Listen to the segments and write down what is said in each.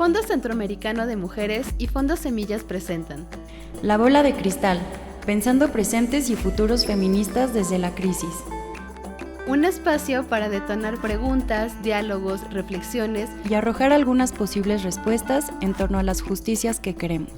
Fondo Centroamericano de Mujeres y Fondo Semillas presentan La Bola de Cristal, pensando presentes y futuros feministas desde la crisis. Un espacio para detonar preguntas, diálogos, reflexiones y arrojar algunas posibles respuestas en torno a las justicias que queremos.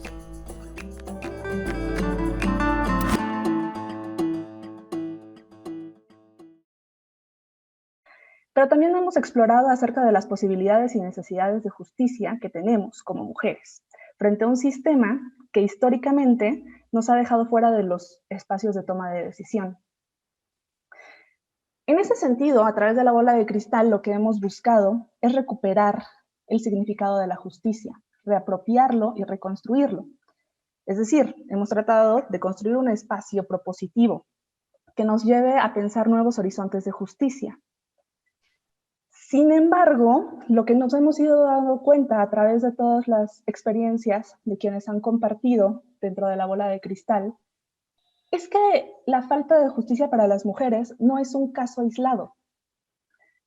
Pero también hemos explorado acerca de las posibilidades y necesidades de justicia que tenemos como mujeres, frente a un sistema que históricamente nos ha dejado fuera de los espacios de toma de decisión. En ese sentido, a través de la bola de cristal, lo que hemos buscado es recuperar el significado de la justicia, reapropiarlo y reconstruirlo. Es decir, hemos tratado de construir un espacio propositivo que nos lleve a pensar nuevos horizontes de justicia. Sin embargo, lo que nos hemos ido dando cuenta a través de todas las experiencias de quienes han compartido dentro de la bola de cristal es que la falta de justicia para las mujeres no es un caso aislado,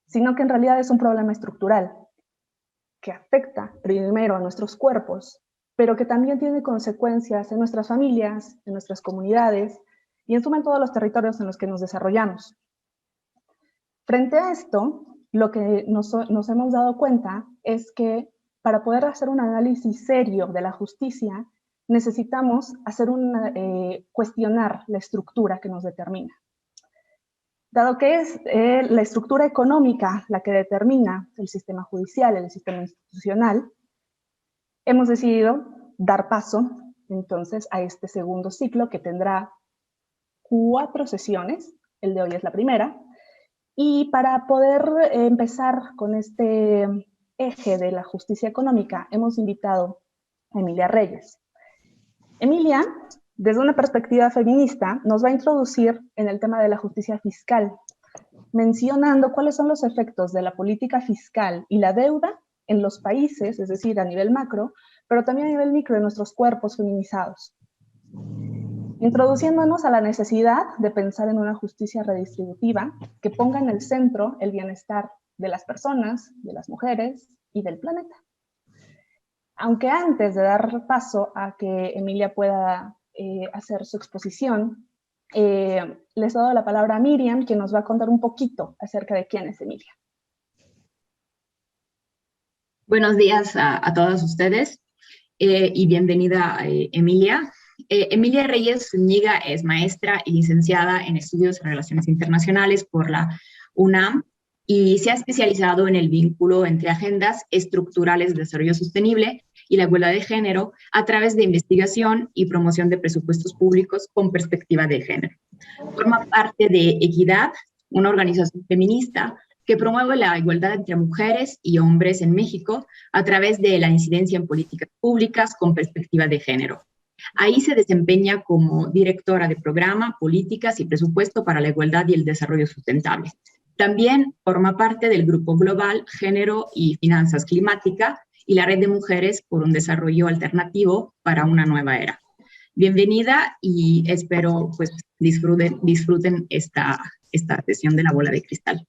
sino que en realidad es un problema estructural que afecta primero a nuestros cuerpos, pero que también tiene consecuencias en nuestras familias, en nuestras comunidades y en suma en todos los territorios en los que nos desarrollamos. Frente a esto, lo que nos hemos dado cuenta es que para poder hacer un análisis serio de la justicia, necesitamos cuestionar la estructura que nos determina. Dado que es la estructura económica la que determina el sistema judicial, el sistema institucional, hemos decidido dar paso entonces a este segundo ciclo que tendrá 4 sesiones, el de hoy es la primera. Y para poder empezar con este eje de la justicia económica, hemos invitado a Emilia Reyes. Emilia, desde una perspectiva feminista, nos va a introducir en el tema de la justicia fiscal, mencionando cuáles son los efectos de la política fiscal y la deuda en los países, es decir, a nivel macro, pero también a nivel micro de nuestros cuerpos feminizados, introduciéndonos a la necesidad de pensar en una justicia redistributiva que ponga en el centro el bienestar de las personas, de las mujeres y del planeta. Aunque antes de dar paso a que Emilia pueda hacer su exposición, les doy la palabra a Miriam, quien nos va a contar un poquito acerca de quién es Emilia. Buenos días a todas ustedes y bienvenida Emilia. Emilia Reyes Zúñiga es maestra y licenciada en Estudios de Relaciones Internacionales por la UNAM y se ha especializado en el vínculo entre agendas estructurales de desarrollo sostenible y la igualdad de género a través de investigación y promoción de presupuestos públicos con perspectiva de género. Forma parte de Equidad, una organización feminista que promueve la igualdad entre mujeres y hombres en México a través de la incidencia en políticas públicas con perspectiva de género. Ahí se desempeña como directora de programa, políticas y presupuesto para la igualdad y el desarrollo sustentable. También forma parte del Grupo Global Género y Finanzas Climática y la Red de Mujeres por un Desarrollo Alternativo para una Nueva Era. Bienvenida y espero pues, disfruten esta sesión de la bola de cristal.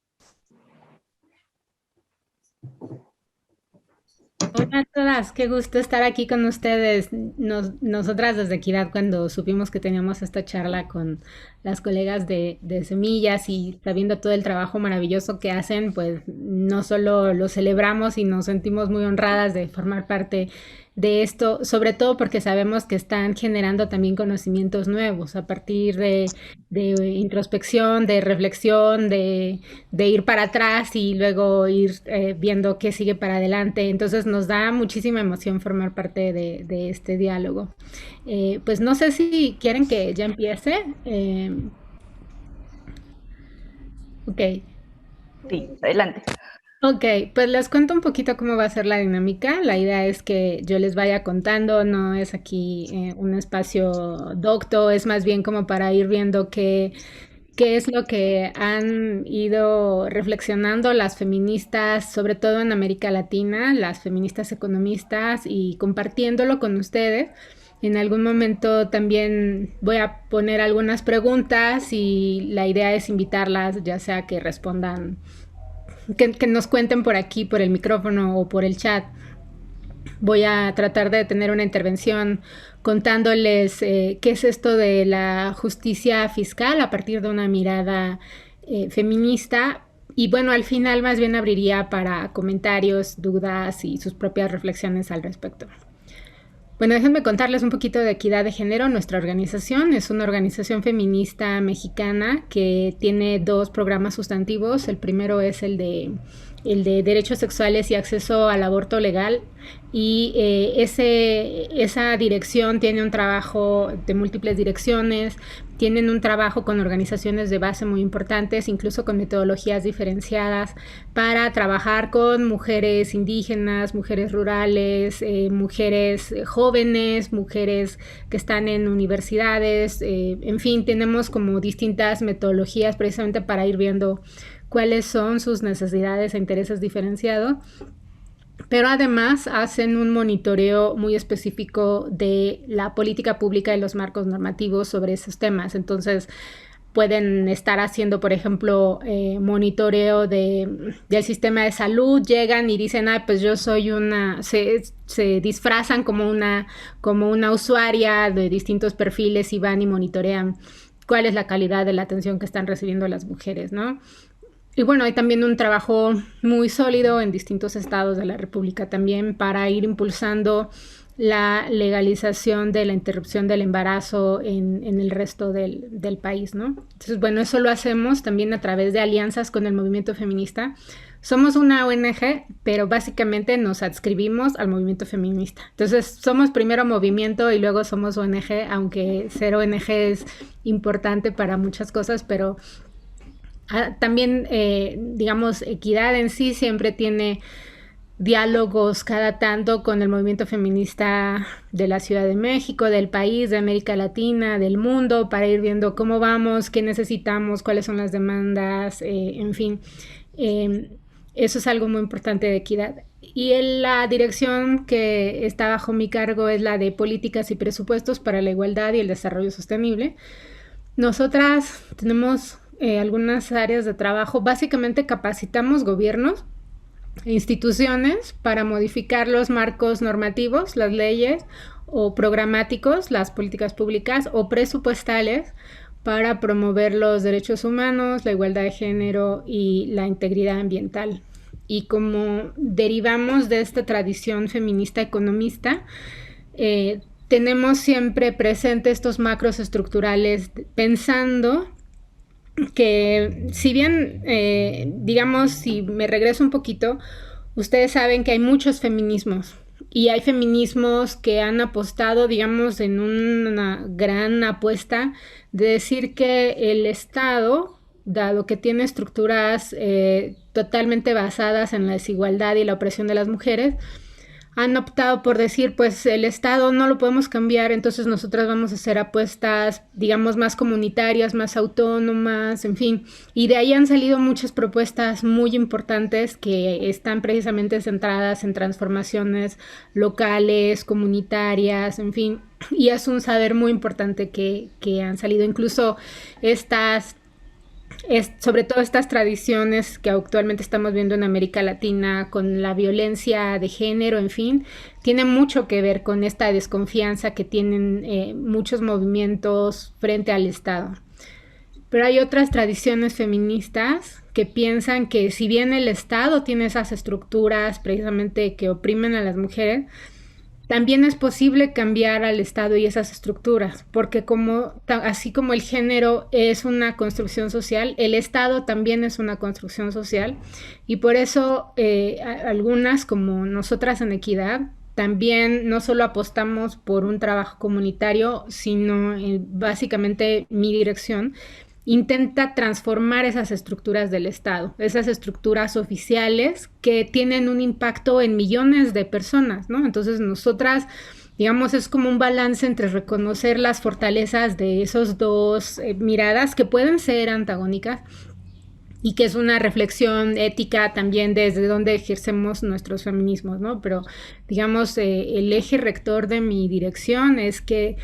Hola a todas, qué gusto estar aquí con ustedes. Nosotras desde Equidad, cuando supimos que teníamos esta charla con las colegas de Semillas y sabiendo todo el trabajo maravilloso que hacen, pues no solo lo celebramos y nos sentimos muy honradas de formar parte de esto, sobre todo porque sabemos que están generando también conocimientos nuevos a partir de introspección, de reflexión, de ir para atrás y luego ir viendo qué sigue para adelante. Entonces nos da muchísima emoción formar parte de este diálogo. Pues no sé si quieren que ya empiece. Ok. Sí, adelante. Ok, pues les cuento un poquito cómo va a ser la dinámica. La idea es que yo les vaya contando, no es aquí un espacio docto, es más bien como para ir viendo qué es lo que han ido reflexionando las feministas, sobre todo en América Latina, las feministas economistas, y compartiéndolo con ustedes. En algún momento también voy a poner algunas preguntas y la idea es invitarlas, ya sea que respondan, que nos cuenten por aquí, por el micrófono o por el chat, Voy a tratar de tener una intervención contándoles qué es esto de la justicia fiscal a partir de una mirada feminista. Y bueno, al final más bien abriría para comentarios, dudas y sus propias reflexiones al respecto. Bueno, déjenme contarles un poquito de Equidad de Género. Nuestra organización es una organización feminista mexicana que tiene 2 programas sustantivos. El primero es el de derechos sexuales y acceso al aborto legal, y esa dirección tiene un trabajo de múltiples direcciones, tienen un trabajo con organizaciones de base muy importantes, incluso con metodologías diferenciadas para trabajar con mujeres indígenas, mujeres rurales, mujeres jóvenes, mujeres que están en universidades, en fin, tenemos como distintas metodologías precisamente para ir viendo cuáles son sus necesidades e intereses diferenciados, pero además hacen un monitoreo muy específico de la política pública y los marcos normativos sobre esos temas. Entonces, pueden estar haciendo, por ejemplo, monitoreo del sistema de salud, llegan y dicen, pues yo soy se disfrazan como una usuaria de distintos perfiles y van y monitorean cuál es la calidad de la atención que están recibiendo las mujeres, ¿no? Y bueno, hay también un trabajo muy sólido en distintos estados de la República también para ir impulsando la legalización de la interrupción del embarazo en el resto del país, ¿no? Entonces, bueno, eso lo hacemos también a través de alianzas con el movimiento feminista. Somos una ONG, pero básicamente nos adscribimos al movimiento feminista. Entonces, somos primero movimiento y luego somos ONG, aunque ser ONG es importante para muchas cosas, pero también, digamos, Equidad en sí siempre tiene diálogos cada tanto con el movimiento feminista de la Ciudad de México, del país, de América Latina, del mundo, para ir viendo cómo vamos, qué necesitamos, cuáles son las demandas, en fin. Eso es algo muy importante de Equidad. Y la dirección que está bajo mi cargo es la de Políticas y Presupuestos para la Igualdad y el Desarrollo Sostenible. Nosotras tenemos algunas áreas de trabajo. Básicamente capacitamos gobiernos e instituciones para modificar los marcos normativos, las leyes, o programáticos, las políticas públicas, o presupuestales para promover los derechos humanos, la igualdad de género y la integridad ambiental. Y como derivamos de esta tradición feminista economista, tenemos siempre presente estos macros estructurales, pensando que si bien, digamos, si me regreso un poquito, ustedes saben que hay muchos feminismos y hay feminismos que han apostado, digamos, en una gran apuesta de decir que el Estado, dado que tiene estructuras totalmente basadas en la desigualdad y la opresión de las mujeres, han optado por decir, pues el Estado no lo podemos cambiar, entonces nosotras vamos a hacer apuestas, digamos, más comunitarias, más autónomas, en fin. Y de ahí han salido muchas propuestas muy importantes que están precisamente centradas en transformaciones locales, comunitarias, en fin. Y es un saber muy importante que han salido. Incluso sobre todo estas tradiciones que actualmente estamos viendo en América Latina con la violencia de género, en fin, tiene mucho que ver con esta desconfianza que tienen muchos movimientos frente al Estado. Pero hay otras tradiciones feministas que piensan que si bien el Estado tiene esas estructuras precisamente que oprimen a las mujeres, también es posible cambiar al Estado y esas estructuras, porque así como el género es una construcción social, el Estado también es una construcción social, y por eso algunas, como nosotras en Equidad, también no solo apostamos por un trabajo comunitario, sino básicamente mi dirección intenta transformar esas estructuras del Estado, esas estructuras oficiales que tienen un impacto en millones de personas, ¿no? Entonces nosotras, digamos, es como un balance entre reconocer las fortalezas de esos dos miradas que pueden ser antagónicas y que es una reflexión ética también desde donde ejercemos nuestros feminismos, ¿no? Pero, digamos, el eje rector de mi dirección es que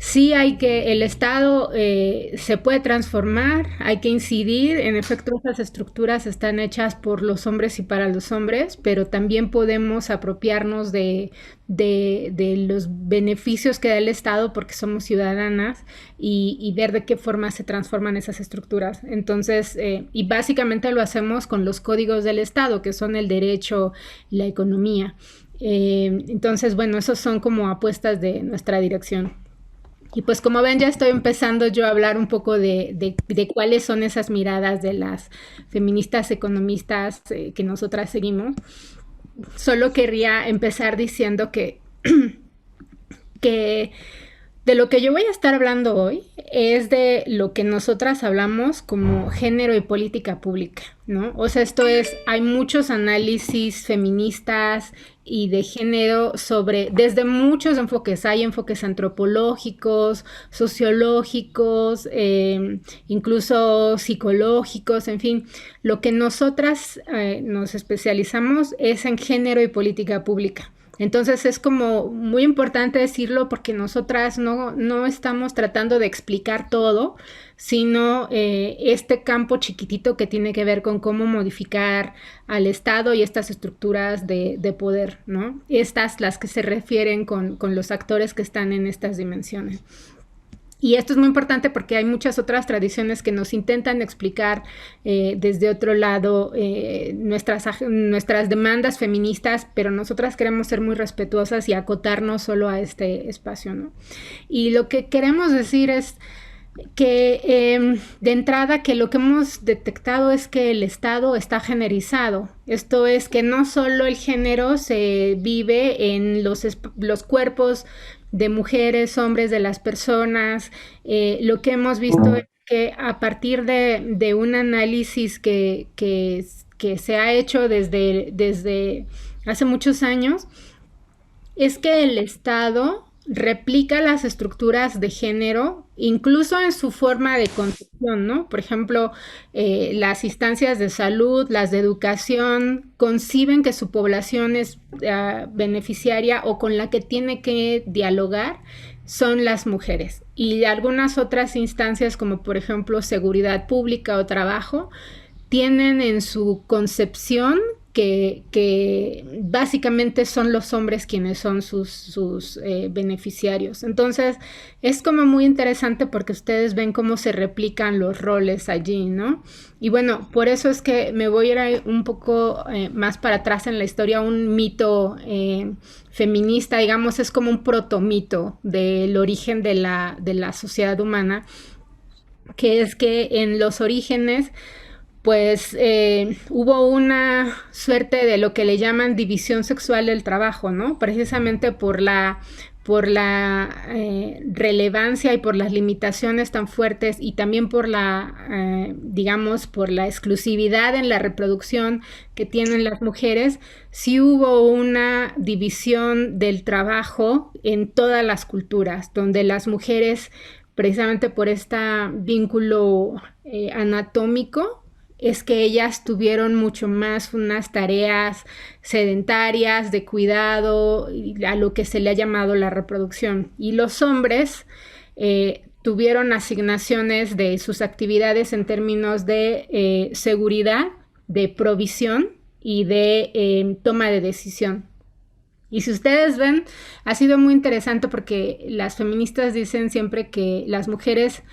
Sí el Estado se puede transformar, hay que incidir, en efecto esas estructuras están hechas por los hombres y para los hombres, pero también podemos apropiarnos de los beneficios que da el Estado porque somos ciudadanas y ver de qué forma se transforman esas estructuras. Entonces, y básicamente lo hacemos con los códigos del Estado, que son el derecho y la economía. Entonces, bueno, esos son como apuestas de nuestra dirección. Y pues como ven, ya estoy empezando yo a hablar un poco de cuáles son esas miradas de las feministas economistas que nosotras seguimos. Solo querría empezar diciendo que de lo que yo voy a estar hablando hoy es de lo que nosotras hablamos como género y política pública, ¿no? O sea, hay muchos análisis feministas y de género desde muchos enfoques. Hay enfoques antropológicos, sociológicos, incluso psicológicos, en fin. Lo que nosotras nos especializamos es en género y política pública. Entonces es como muy importante decirlo porque nosotras no estamos tratando de explicar todo, sino este campo chiquitito que tiene que ver con cómo modificar al Estado y estas estructuras de poder, ¿no? Las que se refieren con los actores que están en estas dimensiones. Y esto es muy importante porque hay muchas otras tradiciones que nos intentan explicar desde otro lado nuestras demandas feministas, pero nosotras queremos ser muy respetuosas y acotarnos solo a este espacio, ¿no? Y lo que queremos decir es que de entrada que lo que hemos detectado es que el Estado está generizado. Esto es que no solo el género se vive en los cuerpos de mujeres, hombres, de las personas. Lo que hemos visto es que a partir de un análisis que se ha hecho desde hace muchos años, es que el Estado replica las estructuras de género, incluso en su forma de concepción, ¿no? Por ejemplo, las instancias de salud, las de educación, conciben que su población es beneficiaria o con la que tiene que dialogar son las mujeres. Y algunas otras instancias, como por ejemplo seguridad pública o trabajo, tienen en su concepción que básicamente son los hombres quienes son sus beneficiarios. Entonces, es como muy interesante porque ustedes ven cómo se replican los roles allí, ¿no? Y bueno, por eso es que me voy a ir un poco más para atrás en la historia. Un mito feminista, digamos, es como un protomito del origen de la sociedad humana, que es que en los orígenes pues hubo una suerte de lo que le llaman división sexual del trabajo, ¿no? Precisamente por la relevancia y por las limitaciones tan fuertes y también por digamos, por la exclusividad en la reproducción que tienen las mujeres, sí hubo una división del trabajo en todas las culturas, donde las mujeres, precisamente por este vínculo anatómico, es que ellas tuvieron mucho más unas tareas sedentarias de cuidado, a lo que se le ha llamado la reproducción. Y los hombres tuvieron asignaciones de sus actividades en términos de seguridad, de provisión y de toma de decisión. Y si ustedes ven, ha sido muy interesante porque las feministas dicen siempre que las mujeres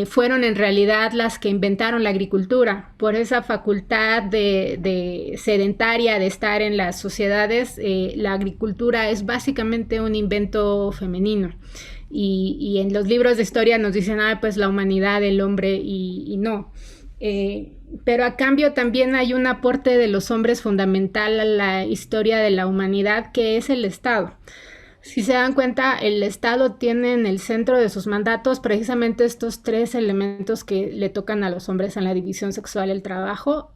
fueron en realidad las que inventaron la agricultura. Por esa facultad de sedentaria de estar en las sociedades, la agricultura es básicamente un invento femenino. Y en los libros de historia nos dicen, pues la humanidad, el hombre, y no. Pero a cambio también hay un aporte de los hombres fundamental a la historia de la humanidad, que es el Estado. Si se dan cuenta, el Estado tiene en el centro de sus mandatos precisamente estos tres elementos que le tocan a los hombres en la división sexual del trabajo: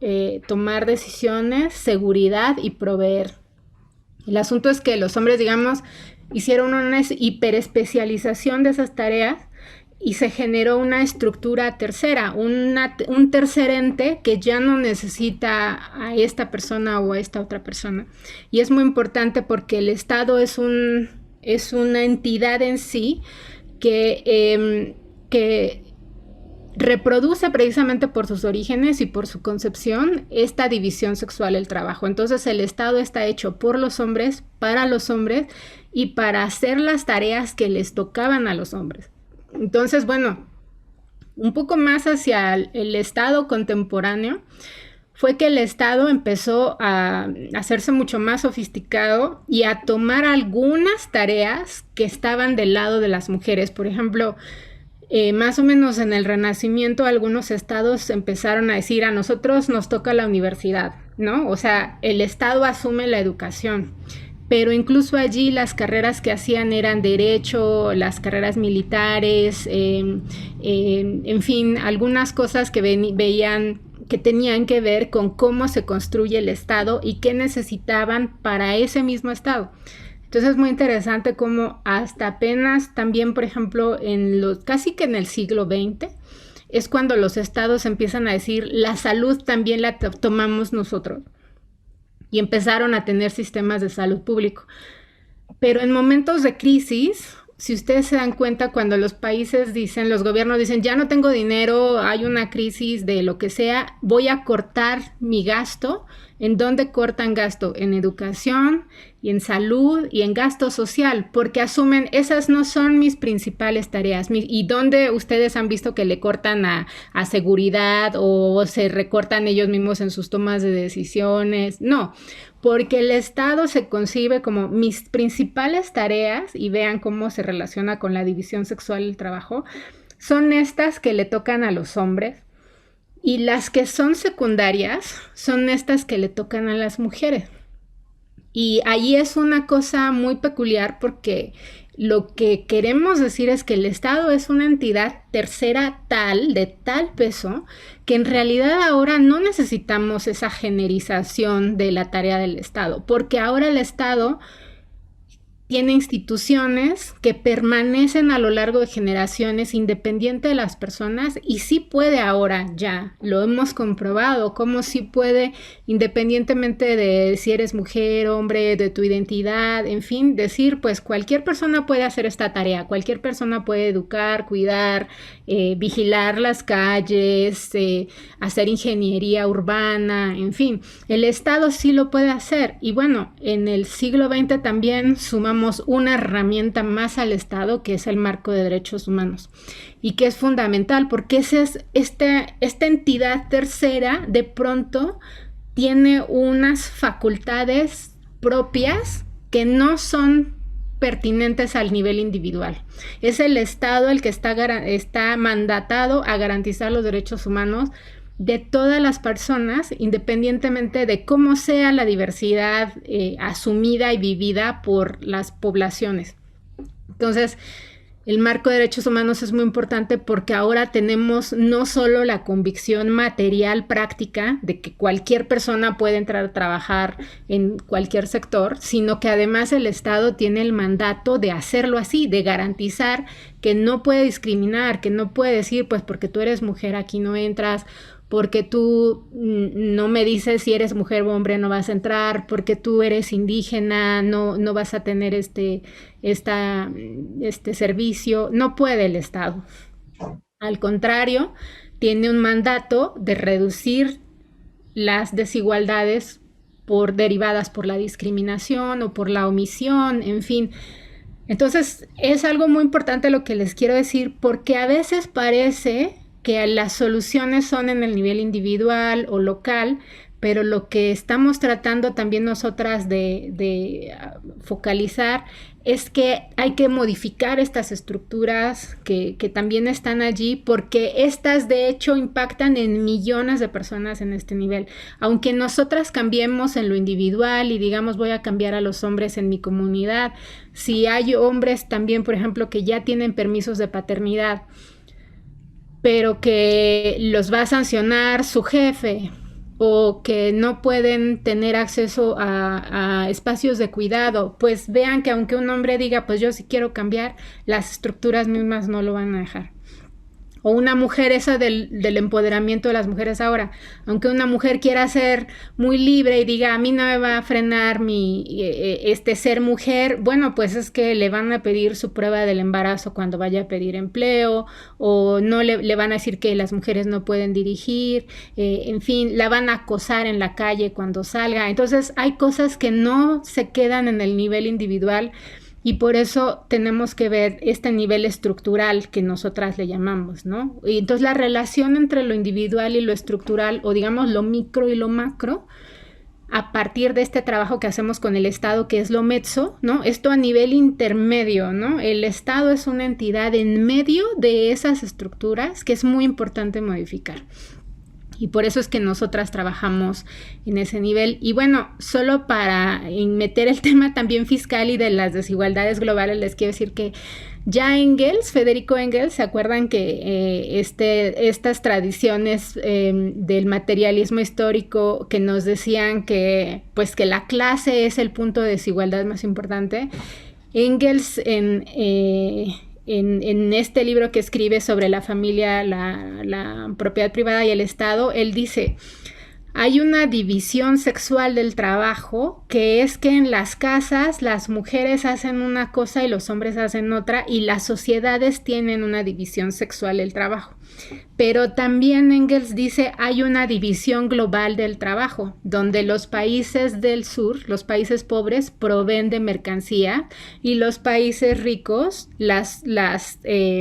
tomar decisiones, seguridad y proveer. El asunto es que los hombres, digamos, hicieron una hiperespecialización de esas tareas y se generó una estructura tercera, un tercer ente que ya no necesita a esta persona o a esta otra persona. Y es muy importante porque el Estado es una entidad en sí que reproduce precisamente por sus orígenes y por su concepción esta división sexual del trabajo. Entonces el Estado está hecho por los hombres, para los hombres y para hacer las tareas que les tocaban a los hombres. Entonces, bueno, un poco más hacia el Estado contemporáneo, fue que el Estado empezó a hacerse mucho más sofisticado y a tomar algunas tareas que estaban del lado de las mujeres. Por ejemplo, más o menos en el Renacimiento, algunos estados empezaron a decir, a nosotros nos toca la universidad, ¿no? O sea, el Estado asume la educación. Pero incluso allí las carreras que hacían eran derecho, las carreras militares, en fin, algunas cosas que veían que tenían que ver con cómo se construye el Estado y qué necesitaban para ese mismo Estado. Entonces es muy interesante cómo hasta apenas también, por ejemplo, casi que en el siglo XX, es cuando los estados empiezan a decir, la salud también la tomamos nosotros. Y empezaron a tener sistemas de salud público. Pero en momentos de crisis, si ustedes se dan cuenta, cuando los gobiernos dicen, ya no tengo dinero, hay una crisis de lo que sea, voy a cortar mi gasto. ¿En dónde cortan gasto? En educación y en salud y en gasto social, porque asumen, esas no son mis principales tareas. ¿Y dónde ustedes han visto que le cortan a seguridad o se recortan ellos mismos en sus tomas de decisiones? No, porque el Estado se concibe como mis principales tareas, y vean cómo se relaciona con la división sexual del trabajo, son estas que le tocan a los hombres, y las que son secundarias son estas que le tocan a las mujeres. Y ahí es una cosa muy peculiar, porque lo que queremos decir es que el Estado es una entidad tercera de tal peso, que en realidad ahora no necesitamos esa generización de la tarea del Estado, porque ahora el Estado tiene instituciones que permanecen a lo largo de generaciones independiente de las personas, y sí puede ahora, ya lo hemos comprobado, cómo sí puede, independientemente de si eres mujer, hombre, de tu identidad, en fin, decir, pues cualquier persona puede hacer esta tarea, cualquier persona puede educar, cuidar, vigilar las calles, hacer ingeniería urbana, en fin, el Estado sí lo puede hacer. Y bueno, en el siglo XX también sumamos una herramienta más al Estado, que es el Marco de Derechos Humanos, y que es fundamental porque esta entidad tercera de pronto tiene unas facultades propias que no son pertinentes al nivel individual. Es el Estado el que está mandatado a garantizar los derechos humanos de todas las personas, independientemente de cómo sea la diversidad asumida y vivida por las poblaciones. Entonces, el marco de derechos humanos es muy importante porque ahora tenemos no solo la convicción material práctica de que cualquier persona puede entrar a trabajar en cualquier sector, sino que además el Estado tiene el mandato de hacerlo así, de garantizar que no puede discriminar, que no puede decir, pues porque tú eres mujer aquí no entras, porque tú no me dices si eres mujer o hombre no vas a entrar, porque tú eres indígena no vas a tener este servicio. No puede el Estado. Al contrario, tiene un mandato de reducir las desigualdades derivadas por la discriminación o por la omisión, en fin. Entonces, es algo muy importante lo que les quiero decir, porque a veces parece que las soluciones son en el nivel individual o local, pero lo que estamos tratando también nosotras de focalizar es que hay que modificar estas estructuras que también están allí, porque estas de hecho impactan en millones de personas en este nivel. Aunque nosotras cambiemos en lo individual y digamos voy a cambiar a los hombres en mi comunidad, si hay hombres también, por ejemplo, que ya tienen permisos de paternidad, pero que los va a sancionar su jefe, o que no pueden tener acceso a espacios de cuidado, pues vean que aunque un hombre diga, pues yo sí quiero cambiar, las estructuras mismas no lo van a dejar. O una mujer, eso del empoderamiento de las mujeres ahora. Aunque una mujer quiera ser muy libre y diga, a mí no me va a frenar ser mujer, bueno, pues es que le van a pedir su prueba del embarazo cuando vaya a pedir empleo, o no le van a decir que las mujeres no pueden dirigir, en fin, la van a acosar en la calle cuando salga. Entonces hay cosas que no se quedan en el nivel individual, y por eso tenemos que ver este nivel estructural que nosotras le llamamos, ¿no? Y entonces la relación entre lo individual y lo estructural, o digamos lo micro y lo macro, a partir de este trabajo que hacemos con el Estado, que es lo mezzo, ¿no? Esto a nivel intermedio, ¿no? El Estado es una entidad en medio de esas estructuras que es muy importante modificar. Y por eso es que nosotras trabajamos en ese nivel. Y bueno, solo para meter el tema también fiscal y de las desigualdades globales, les quiero decir que ya Federico Engels, ¿se acuerdan que estas tradiciones del materialismo histórico que nos decían que la clase es el punto de desigualdad más importante? Engels en este libro que escribe sobre la familia, la propiedad privada y el Estado, él dice, hay una división sexual del trabajo, que es que en las casas las mujeres hacen una cosa y los hombres hacen otra, y las sociedades tienen una división sexual del trabajo. Pero también Engels dice, hay una división global del trabajo, donde los países del sur, los países pobres, proveen de mercancía, y los países ricos las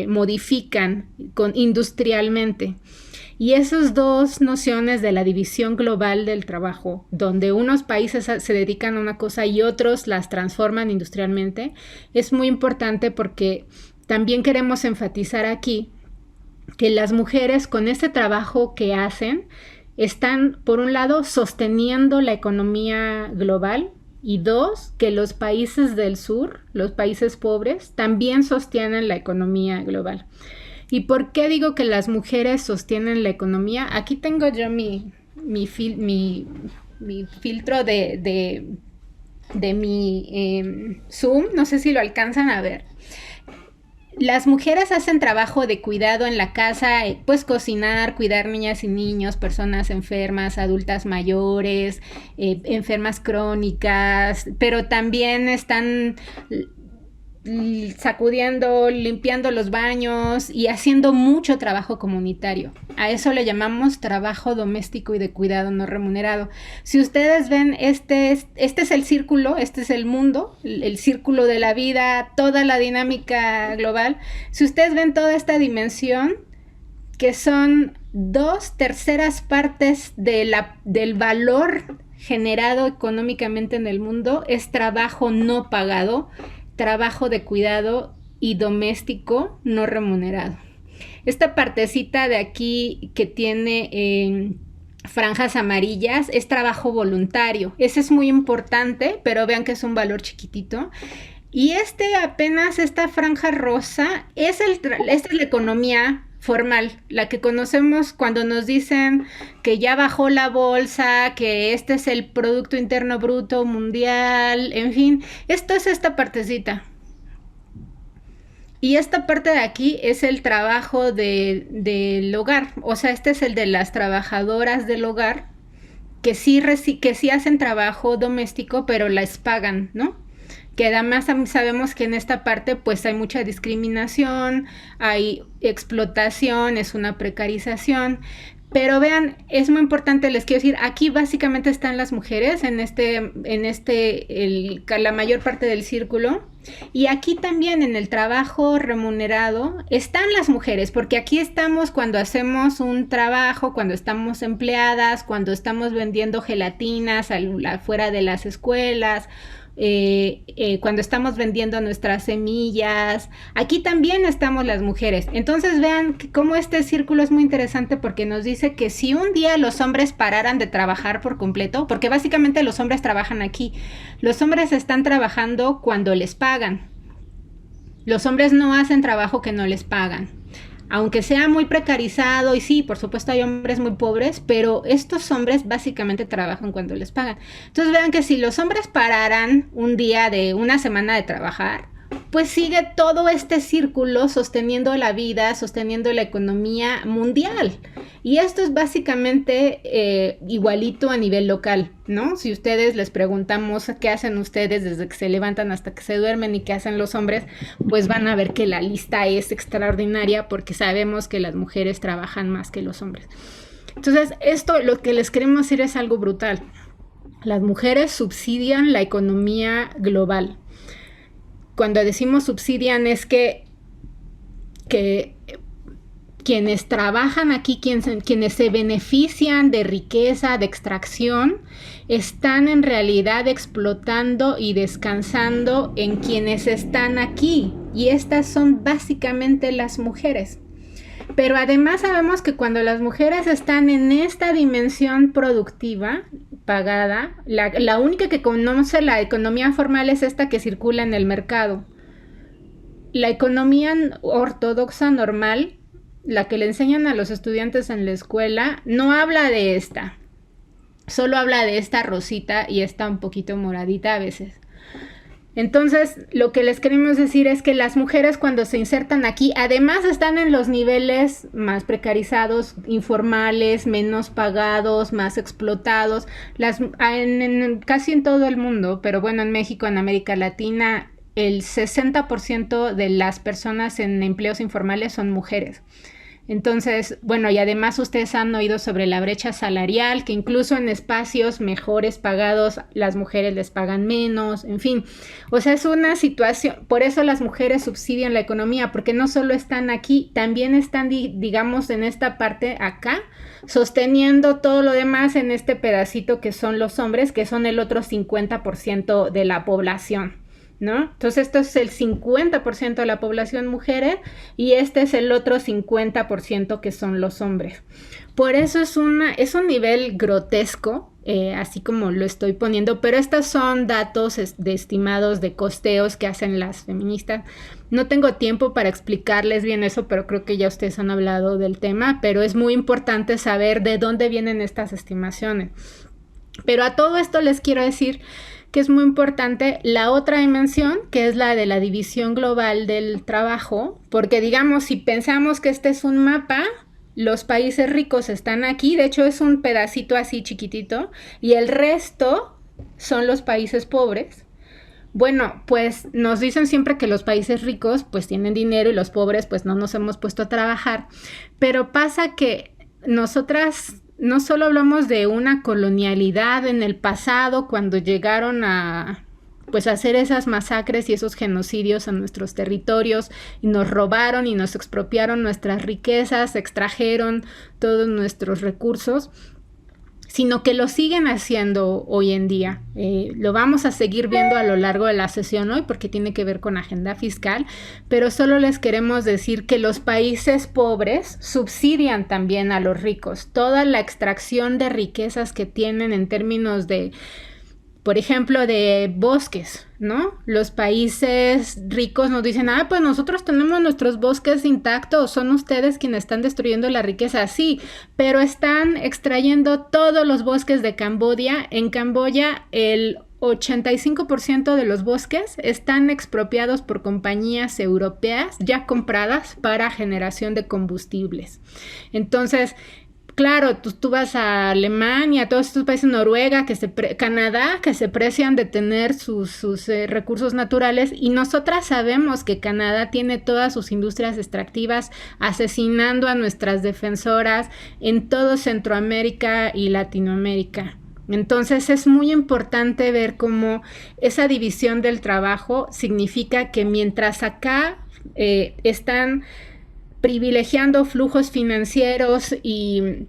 modifican industrialmente. Y esas dos nociones de la división global del trabajo, donde unos países se dedican a una cosa y otros las transforman industrialmente, es muy importante, porque también queremos enfatizar aquí que las mujeres, con este trabajo que hacen, están, por un lado, sosteniendo la economía global, y dos, que los países del sur, los países pobres, también sostienen la economía global. ¿Y por qué digo que las mujeres sostienen la economía? Aquí tengo yo mi filtro de mi Zoom, no sé si lo alcanzan a ver. Las mujeres hacen trabajo de cuidado en la casa, pues cocinar, cuidar niñas y niños, personas enfermas, adultas mayores, enfermas crónicas, pero también están sacudiendo, limpiando los baños y haciendo mucho trabajo comunitario. A eso le llamamos trabajo doméstico y de cuidado no remunerado. Si ustedes ven, este es el círculo, este es el mundo, el círculo de la vida, toda la dinámica global. Si ustedes ven toda esta dimensión, que son 2/3 partes del valor generado económicamente en el mundo, es trabajo no pagado, trabajo de cuidado y doméstico no remunerado. Esta partecita de aquí que tiene franjas amarillas es trabajo voluntario. Ese es muy importante, pero vean que es un valor chiquitito. Y apenas esta franja rosa esta es la economía formal, la que conocemos cuando nos dicen que ya bajó la bolsa, que este es el Producto Interno Bruto mundial, en fin, esto es esta partecita. Y esta parte de aquí es el trabajo del hogar, o sea, este es el de las trabajadoras del hogar, que sí hacen trabajo doméstico, pero las pagan, ¿no? Que además sabemos que en esta parte pues hay mucha discriminación, hay explotación, es una precarización, pero vean, es muy importante, les quiero decir, aquí básicamente están las mujeres en la mayor parte del círculo, y aquí también en el trabajo remunerado están las mujeres, porque aquí estamos cuando hacemos un trabajo, cuando estamos empleadas, cuando estamos vendiendo gelatinas afuera de las escuelas, cuando estamos vendiendo nuestras semillas, aquí también estamos las mujeres. Entonces vean cómo este círculo es muy interesante, porque nos dice que si un día los hombres pararan de trabajar por completo, porque básicamente los hombres trabajan aquí, los hombres están trabajando cuando les pagan, los hombres no hacen trabajo que no les pagan, aunque sea muy precarizado, y sí, por supuesto hay hombres muy pobres, pero estos hombres básicamente trabajan cuando les pagan. Entonces vean que si los hombres pararan un día de una semana de trabajar, pues sigue todo este círculo sosteniendo la vida, sosteniendo la economía mundial. Y esto es básicamente igualito a nivel local, ¿no? Si ustedes les preguntamos qué hacen ustedes desde que se levantan hasta que se duermen y qué hacen los hombres, pues van a ver que la lista es extraordinaria porque sabemos que las mujeres trabajan más que los hombres. Entonces, esto lo que les queremos decir es algo brutal. Las mujeres subsidian la economía global. Cuando decimos subsidian es que quienes trabajan aquí, quienes se benefician de riqueza, de extracción, están en realidad explotando y descansando en quienes están aquí. Y estas son básicamente las mujeres. Pero además sabemos que cuando las mujeres están en esta dimensión productiva pagada, la única que conoce la economía formal es esta que circula en el mercado. La economía ortodoxa normal, la que le enseñan a los estudiantes en la escuela, no habla de esta. Solo habla de esta rosita y esta un poquito moradita a veces. Entonces, lo que les queremos decir es que las mujeres cuando se insertan aquí, además están en los niveles más precarizados, informales, menos pagados, más explotados, casi en todo el mundo, pero bueno, en México, en América Latina, el 60% de las personas en empleos informales son mujeres. Entonces, bueno, y además ustedes han oído sobre la brecha salarial, que incluso en espacios mejores pagados, las mujeres les pagan menos, en fin. O sea, es una situación, por eso las mujeres subsidian la economía, porque no solo están aquí, también están, digamos, en esta parte acá, sosteniendo todo lo demás en este pedacito que son los hombres, que son el otro 50% de la población, ¿no? Entonces esto es el 50% de la población mujeres y este es el otro 50% que son los hombres. Por eso es un nivel grotesco, así como lo estoy poniendo, pero estos son datos de estimados de costeos que hacen las feministas. No tengo tiempo para explicarles bien eso, pero creo que ya ustedes han hablado del tema, pero es muy importante saber de dónde vienen estas estimaciones. Pero a todo esto les quiero decir que es muy importante la otra dimensión, que es la de la división global del trabajo, porque digamos, si pensamos que este es un mapa, los países ricos están aquí, de hecho es un pedacito así chiquitito, y el resto son los países pobres. Bueno, pues nos dicen siempre que los países ricos pues tienen dinero y los pobres pues no nos hemos puesto a trabajar, pero pasa que nosotras no solo hablamos de una colonialidad en el pasado cuando llegaron a pues hacer esas masacres y esos genocidios a nuestros territorios y nos robaron y nos expropiaron nuestras riquezas, extrajeron todos nuestros recursos, sino que lo siguen haciendo hoy en día. Lo vamos a seguir viendo a lo largo de la sesión hoy porque tiene que ver con agenda fiscal, pero solo les queremos decir que los países pobres subsidian también a los ricos. Toda la extracción de riquezas que tienen en términos de, por ejemplo, de bosques, ¿no? Los países ricos nos dicen, pues nosotros tenemos nuestros bosques intactos, son ustedes quienes están destruyendo la riqueza. Sí, pero están extrayendo todos los bosques de Camboya. En Camboya, el 85% de los bosques están expropiados por compañías europeas ya compradas para generación de combustibles. Entonces, claro, tú vas a Alemania, a todos estos países, Noruega, Canadá, que se precian de tener sus recursos naturales, y nosotras sabemos que Canadá tiene todas sus industrias extractivas asesinando a nuestras defensoras en todo Centroamérica y Latinoamérica. Entonces es muy importante ver cómo esa división del trabajo significa que mientras acá están privilegiando flujos financieros y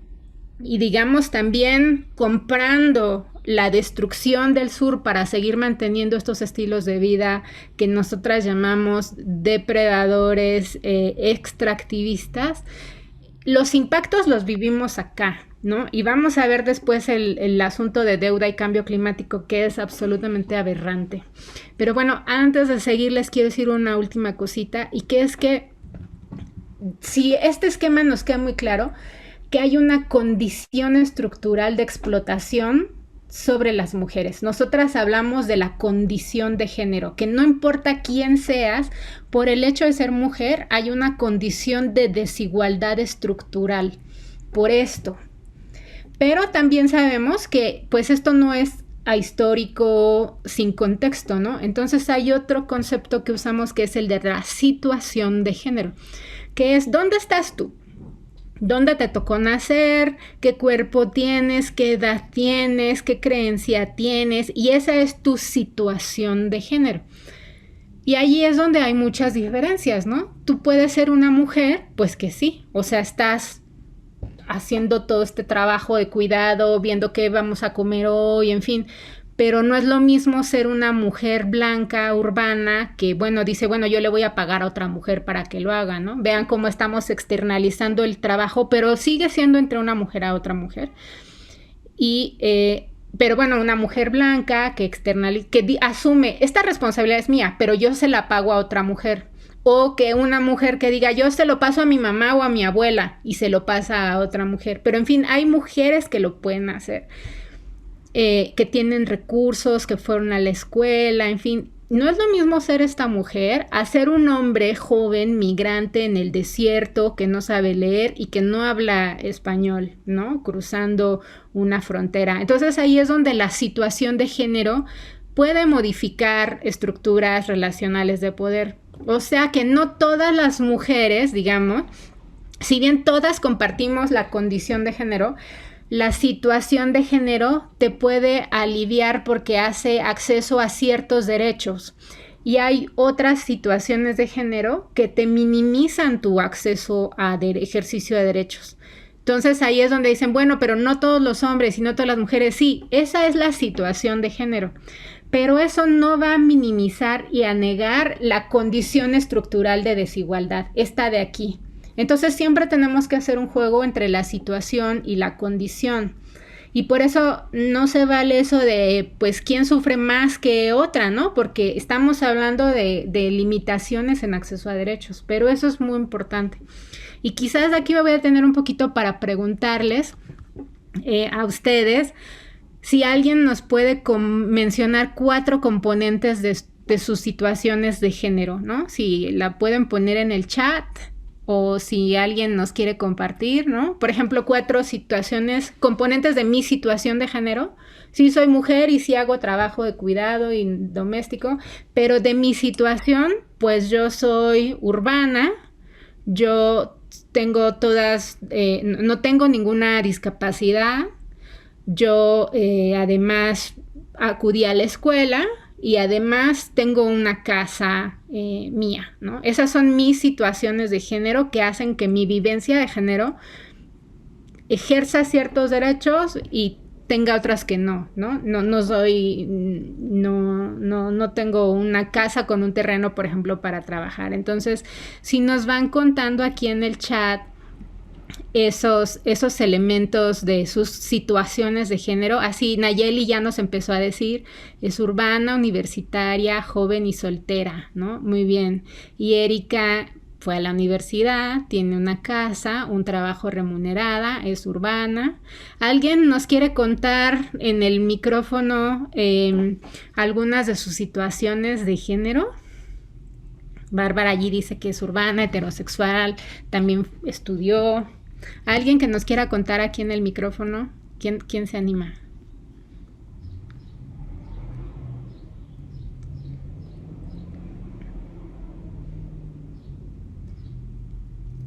digamos también comprando la destrucción del sur para seguir manteniendo estos estilos de vida que nosotras llamamos depredadores, extractivistas, los impactos los vivimos acá, ¿no? Y vamos a ver después el asunto de deuda y cambio climático, que es absolutamente aberrante. Pero bueno, antes de seguir les quiero decir una última cosita, y que es que si este esquema nos queda muy claro, que hay una condición estructural de explotación sobre las mujeres. Nosotras hablamos de la condición de género, que no importa quién seas, por el hecho de ser mujer hay una condición de desigualdad estructural por esto. Pero también sabemos que pues esto no es ahistórico sin contexto, ¿no? Entonces hay otro concepto que usamos que es el de la situación de género, que es ¿dónde estás tú? ¿Dónde te tocó nacer? ¿Qué cuerpo tienes? ¿Qué edad tienes? ¿Qué creencia tienes? Y esa es tu situación de género. Y allí es donde hay muchas diferencias, ¿no? Tú puedes ser una mujer, pues que sí, o sea, estás haciendo todo este trabajo de cuidado, viendo qué vamos a comer hoy, en fin, pero no es lo mismo ser una mujer blanca, urbana, que bueno, dice, bueno, yo le voy a pagar a otra mujer para que lo haga, ¿no? Vean cómo estamos externalizando el trabajo, pero sigue siendo entre una mujer a otra mujer. Pero bueno, una mujer blanca que asume, esta responsabilidad es mía, pero yo se la pago a otra mujer. O que una mujer que diga, yo se lo paso a mi mamá o a mi abuela y se lo pasa a otra mujer. Pero en fin, hay mujeres que lo pueden hacer. Que tienen recursos, que fueron a la escuela, en fin. No es lo mismo ser esta mujer a ser un hombre joven, migrante en el desierto, que no sabe leer y que no habla español, ¿no? Cruzando una frontera. Entonces ahí es donde la situación de género puede modificar estructuras relacionales de poder. O sea que no todas las mujeres, digamos, si bien todas compartimos la condición de género, la situación de género te puede aliviar porque hace acceso a ciertos derechos. Y hay otras situaciones de género que te minimizan tu acceso a ejercicio de derechos. Entonces ahí es donde dicen, bueno, pero no todos los hombres y no todas las mujeres. Sí, esa es la situación de género. Pero eso no va a minimizar y a negar la condición estructural de desigualdad, esta de aquí. Entonces siempre tenemos que hacer un juego entre la situación y la condición. Y por eso no se vale eso de, pues, quién sufre más que otra, ¿no? Porque estamos hablando de limitaciones en acceso a derechos, pero eso es muy importante. Y quizás aquí me voy a tener un poquito para preguntarles a ustedes si alguien nos puede mencionar 4 componentes de sus situaciones de género, ¿no? Si la pueden poner en el chat o si alguien nos quiere compartir, ¿no? Por ejemplo, 4 componentes de mi situación de género. Sí soy mujer y sí hago trabajo de cuidado y doméstico, pero de mi situación, pues yo soy urbana, yo tengo no tengo ninguna discapacidad, yo además acudí a la escuela y además tengo una casa mía, ¿no? Esas son mis situaciones de género que hacen que mi vivencia de género ejerza ciertos derechos y tenga otras que no tengo una casa con un terreno, por ejemplo, para trabajar. Entonces, si nos van contando aquí en el chat esos elementos de sus situaciones de género, así Nayeli ya nos empezó a decir, es urbana, universitaria, joven y soltera, ¿no? Muy bien. Y Erika fue a la universidad, tiene una casa, un trabajo remunerada, es urbana. ¿Alguien nos quiere contar en el micrófono algunas de sus situaciones de género? Bárbara allí dice que es urbana, heterosexual, también estudió. ¿Alguien que nos quiera contar aquí en el micrófono? ¿Quién se anima?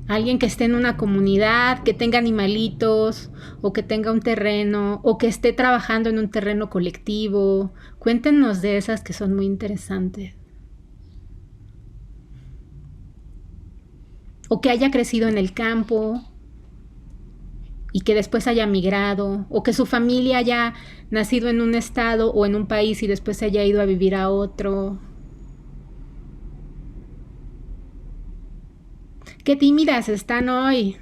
Alguien que esté en una comunidad, que tenga animalitos, o que tenga un terreno, o que esté trabajando en un terreno colectivo. Cuéntenos de esas que son muy interesantes. O que haya crecido en el campo y que después haya migrado, o que su familia haya nacido en un estado o en un país y después se haya ido a vivir a otro. ¡Qué tímidas están hoy!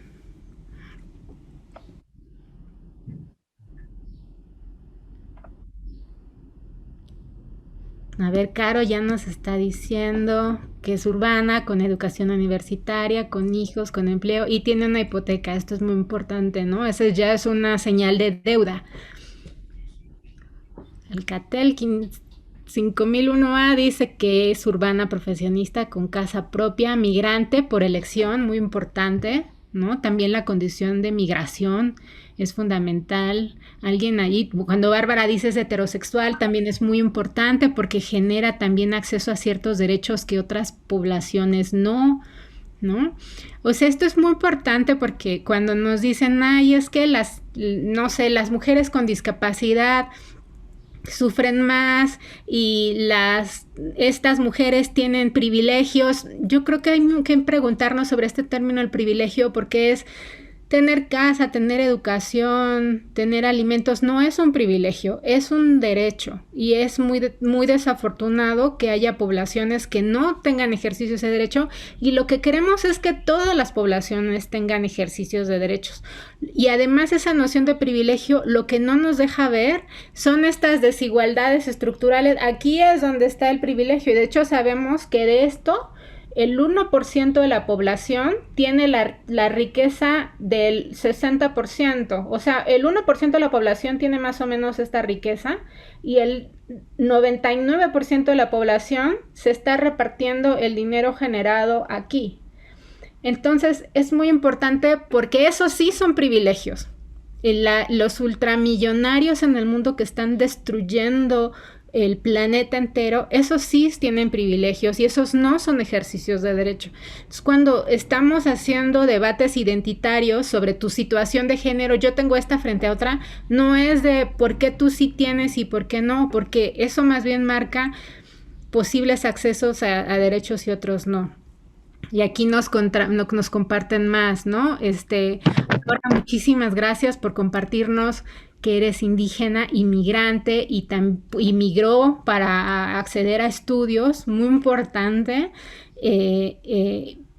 A ver, Caro ya nos está diciendo que es urbana, con educación universitaria, con hijos, con empleo y tiene una hipoteca. Esto es muy importante, ¿no? Eso ya es una señal de deuda. Alcatel 5001A dice que es urbana profesionista con casa propia, migrante por elección, muy importante, ¿no? También la condición de migración es fundamental. Alguien ahí, cuando Bárbara dice es heterosexual, también es muy importante porque genera también acceso a ciertos derechos que otras poblaciones no, ¿no? O sea, esto es muy importante porque cuando nos dicen, ay, es que las mujeres con discapacidad sufren más y estas mujeres tienen privilegios, yo creo que hay que preguntarnos sobre este término, el privilegio, porque es tener casa, tener educación, tener alimentos, no es un privilegio, es un derecho y es muy desafortunado que haya poblaciones que no tengan ejercicio de ese derecho y lo que queremos es que todas las poblaciones tengan ejercicios de derechos. Y además esa noción de privilegio lo que no nos deja ver son estas desigualdades estructurales. Aquí es donde está el privilegio y de hecho sabemos que de esto el 1% de la población tiene la riqueza del 60%. O sea, el 1% de la población tiene más o menos esta riqueza y el 99% de la población se está repartiendo el dinero generado aquí. Entonces, es muy importante porque esos sí son privilegios. Los ultramillonarios en el mundo que están destruyendo el planeta entero, esos sí tienen privilegios y esos no son ejercicios de derecho. Entonces, cuando estamos haciendo debates identitarios sobre tu situación de género, yo tengo esta frente a otra, no es de por qué tú sí tienes y por qué no, porque eso más bien marca posibles accesos a derechos y otros no. Y aquí nos comparten más, ¿no? Ahora, muchísimas gracias por compartirnos que eres indígena, inmigrante y migró para acceder a estudios, muy importante.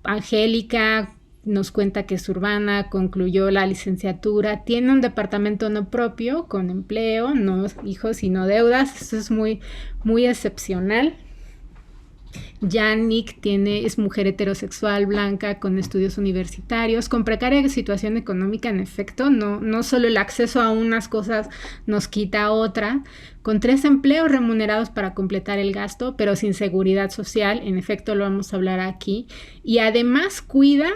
Angélica nos cuenta que es urbana, concluyó la licenciatura, tiene un departamento no propio, con empleo, no hijos sino deudas, eso es muy, muy excepcional. Yannick es mujer heterosexual, blanca, con estudios universitarios, con precaria situación económica, en efecto, no solo el acceso a unas cosas nos quita a otra, con 3 empleos remunerados para completar el gasto, pero sin seguridad social, en efecto lo vamos a hablar aquí, y además cuida,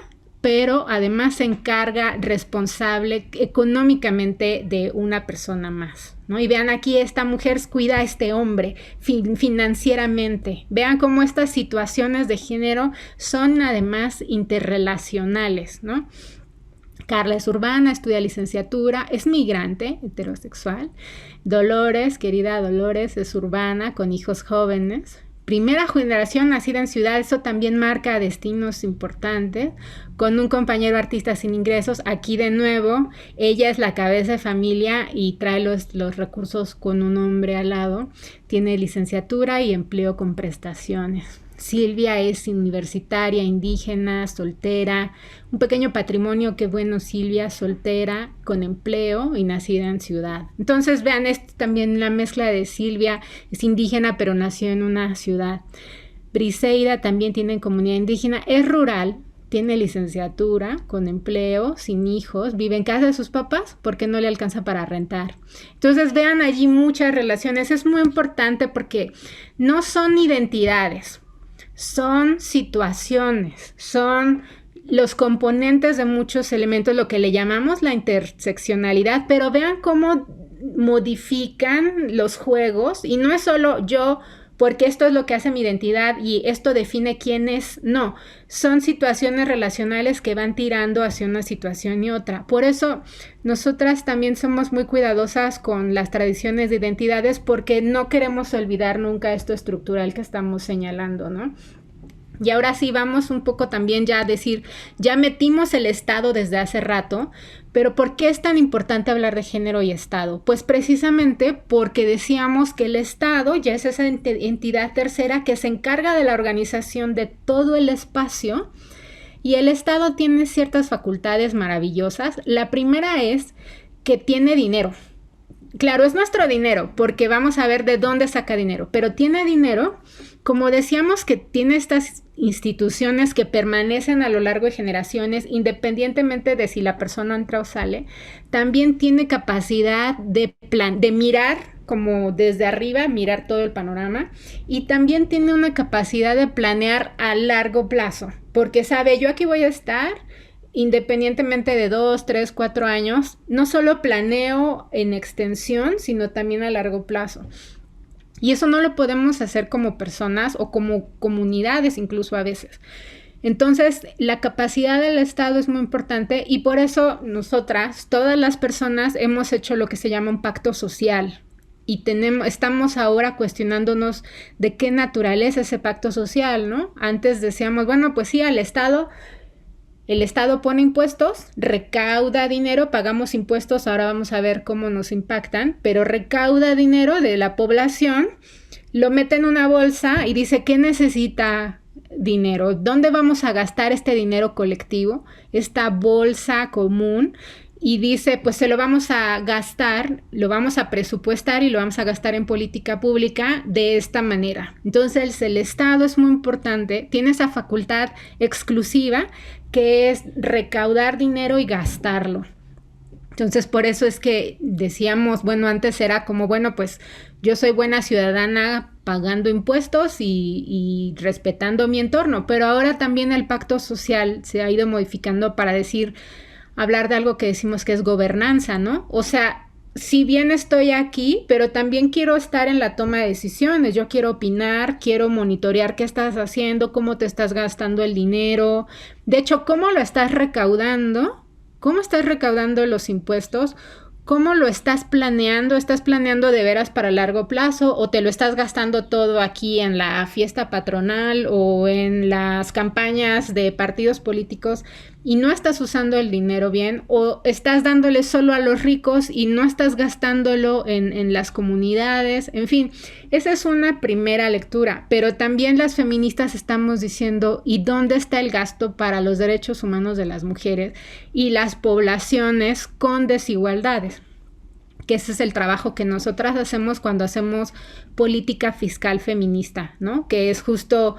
pero además se encarga responsable económicamente de una persona más, ¿no? Y vean aquí, esta mujer cuida a este hombre financieramente. Vean cómo estas situaciones de género son además interrelacionales, ¿no? Carla es urbana, estudia licenciatura, es migrante, heterosexual. Dolores, querida Dolores, es urbana, con hijos jóvenes. Primera generación nacida en ciudad, eso también marca destinos importantes, con un compañero artista sin ingresos. Aquí de nuevo, ella es la cabeza de familia y trae los recursos con un hombre al lado. Tiene licenciatura y empleo con prestaciones. Silvia es universitaria, indígena, soltera, un pequeño patrimonio, qué bueno, Silvia, soltera, con empleo y nacida en ciudad. Entonces vean, esto también la mezcla de Silvia, es indígena pero nació en una ciudad. Briseida también tiene comunidad indígena, es rural, tiene licenciatura, con empleo, sin hijos, vive en casa de sus papás porque no le alcanza para rentar. Entonces vean allí muchas relaciones, es muy importante porque no son identidades, son situaciones, son los componentes de muchos elementos, lo que le llamamos la interseccionalidad, pero vean cómo modifican los juegos y no es solo yo porque esto es lo que hace mi identidad y esto define quién es, no, son situaciones relacionales que van tirando hacia una situación y otra. Por eso nosotras también somos muy cuidadosas con las tradiciones de identidades porque no queremos olvidar nunca esto estructural que estamos señalando, ¿no? Y ahora sí vamos un poco también ya a decir, ya metimos el Estado desde hace rato, pero ¿por qué es tan importante hablar de género y Estado? Pues precisamente porque decíamos que el Estado ya es esa entidad tercera que se encarga de la organización de todo el espacio y el Estado tiene ciertas facultades maravillosas. La primera es que tiene dinero. Claro, es nuestro dinero, porque vamos a ver de dónde saca dinero, pero tiene dinero, como decíamos que tiene estas instituciones que permanecen a lo largo de generaciones, independientemente de si la persona entra o sale, también tiene capacidad de mirar como desde arriba, mirar todo el panorama, y también tiene una capacidad de planear a largo plazo, porque sabe, yo aquí voy a estar independientemente de 2, 3, 4 años, no solo planeo en extensión, sino también a largo plazo. Y eso no lo podemos hacer como personas o como comunidades incluso a veces. Entonces, la capacidad del Estado es muy importante y por eso nosotras, todas las personas, hemos hecho lo que se llama un pacto social. Y estamos ahora cuestionándonos de qué naturaleza es ese pacto social, ¿no? Antes decíamos, bueno, pues sí, el Estado pone impuestos, recauda dinero, pagamos impuestos, ahora vamos a ver cómo nos impactan, pero recauda dinero de la población, lo mete en una bolsa y dice, ¿qué necesita dinero? ¿Dónde vamos a gastar este dinero colectivo, esta bolsa común? Y dice, pues se lo vamos a gastar, lo vamos a presupuestar y lo vamos a gastar en política pública de esta manera. Entonces el Estado es muy importante, tiene esa facultad exclusiva que es recaudar dinero y gastarlo. Entonces por eso es que decíamos, bueno, antes era como, bueno, pues yo soy buena ciudadana pagando impuestos y respetando mi entorno, pero ahora también el pacto social se ha ido modificando para hablar de algo que decimos que es gobernanza, ¿no? O sea, si bien estoy aquí, pero también quiero estar en la toma de decisiones, yo quiero opinar, quiero monitorear qué estás haciendo, cómo te estás gastando el dinero, de hecho, cómo lo estás recaudando, cómo estás recaudando los impuestos, cómo lo estás planeando de veras para largo plazo o te lo estás gastando todo aquí en la fiesta patronal o en las campañas de partidos políticos y no estás usando el dinero bien o estás dándole solo a los ricos y no estás gastándolo en las comunidades, en fin, esa es una primera lectura, pero también las feministas estamos diciendo ¿y dónde está el gasto para los derechos humanos de las mujeres y las poblaciones con desigualdades? Que ese es el trabajo que nosotras hacemos cuando hacemos política fiscal feminista, ¿no? Que es justo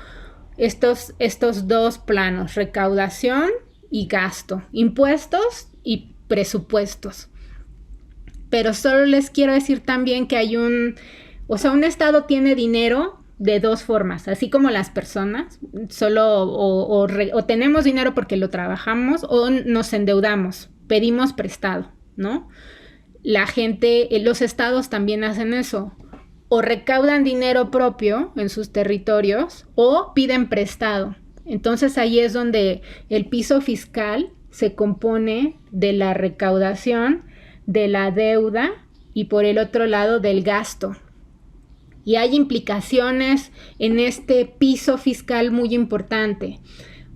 estos dos planos, recaudación y gasto, impuestos y presupuestos. Pero solo les quiero decir también que hay un Estado tiene dinero de dos formas, así como las personas, solo o tenemos dinero porque lo trabajamos o nos endeudamos, pedimos prestado, ¿no? La gente, los estados también hacen eso, o recaudan dinero propio en sus territorios o piden prestado. Entonces ahí es donde el piso fiscal se compone de la recaudación, de la deuda y por el otro lado del gasto. Y hay implicaciones en este piso fiscal muy importante,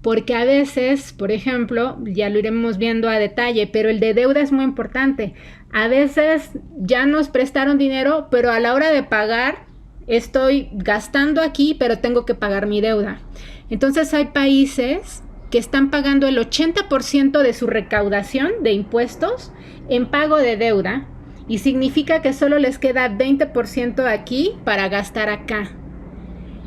porque a veces, por ejemplo, ya lo iremos viendo a detalle, pero el de deuda es muy importante. A veces ya nos prestaron dinero, pero a la hora de pagar estoy gastando aquí, pero tengo que pagar mi deuda. Entonces hay países que están pagando el 80% de su recaudación de impuestos en pago de deuda y significa que solo les queda 20% aquí para gastar acá.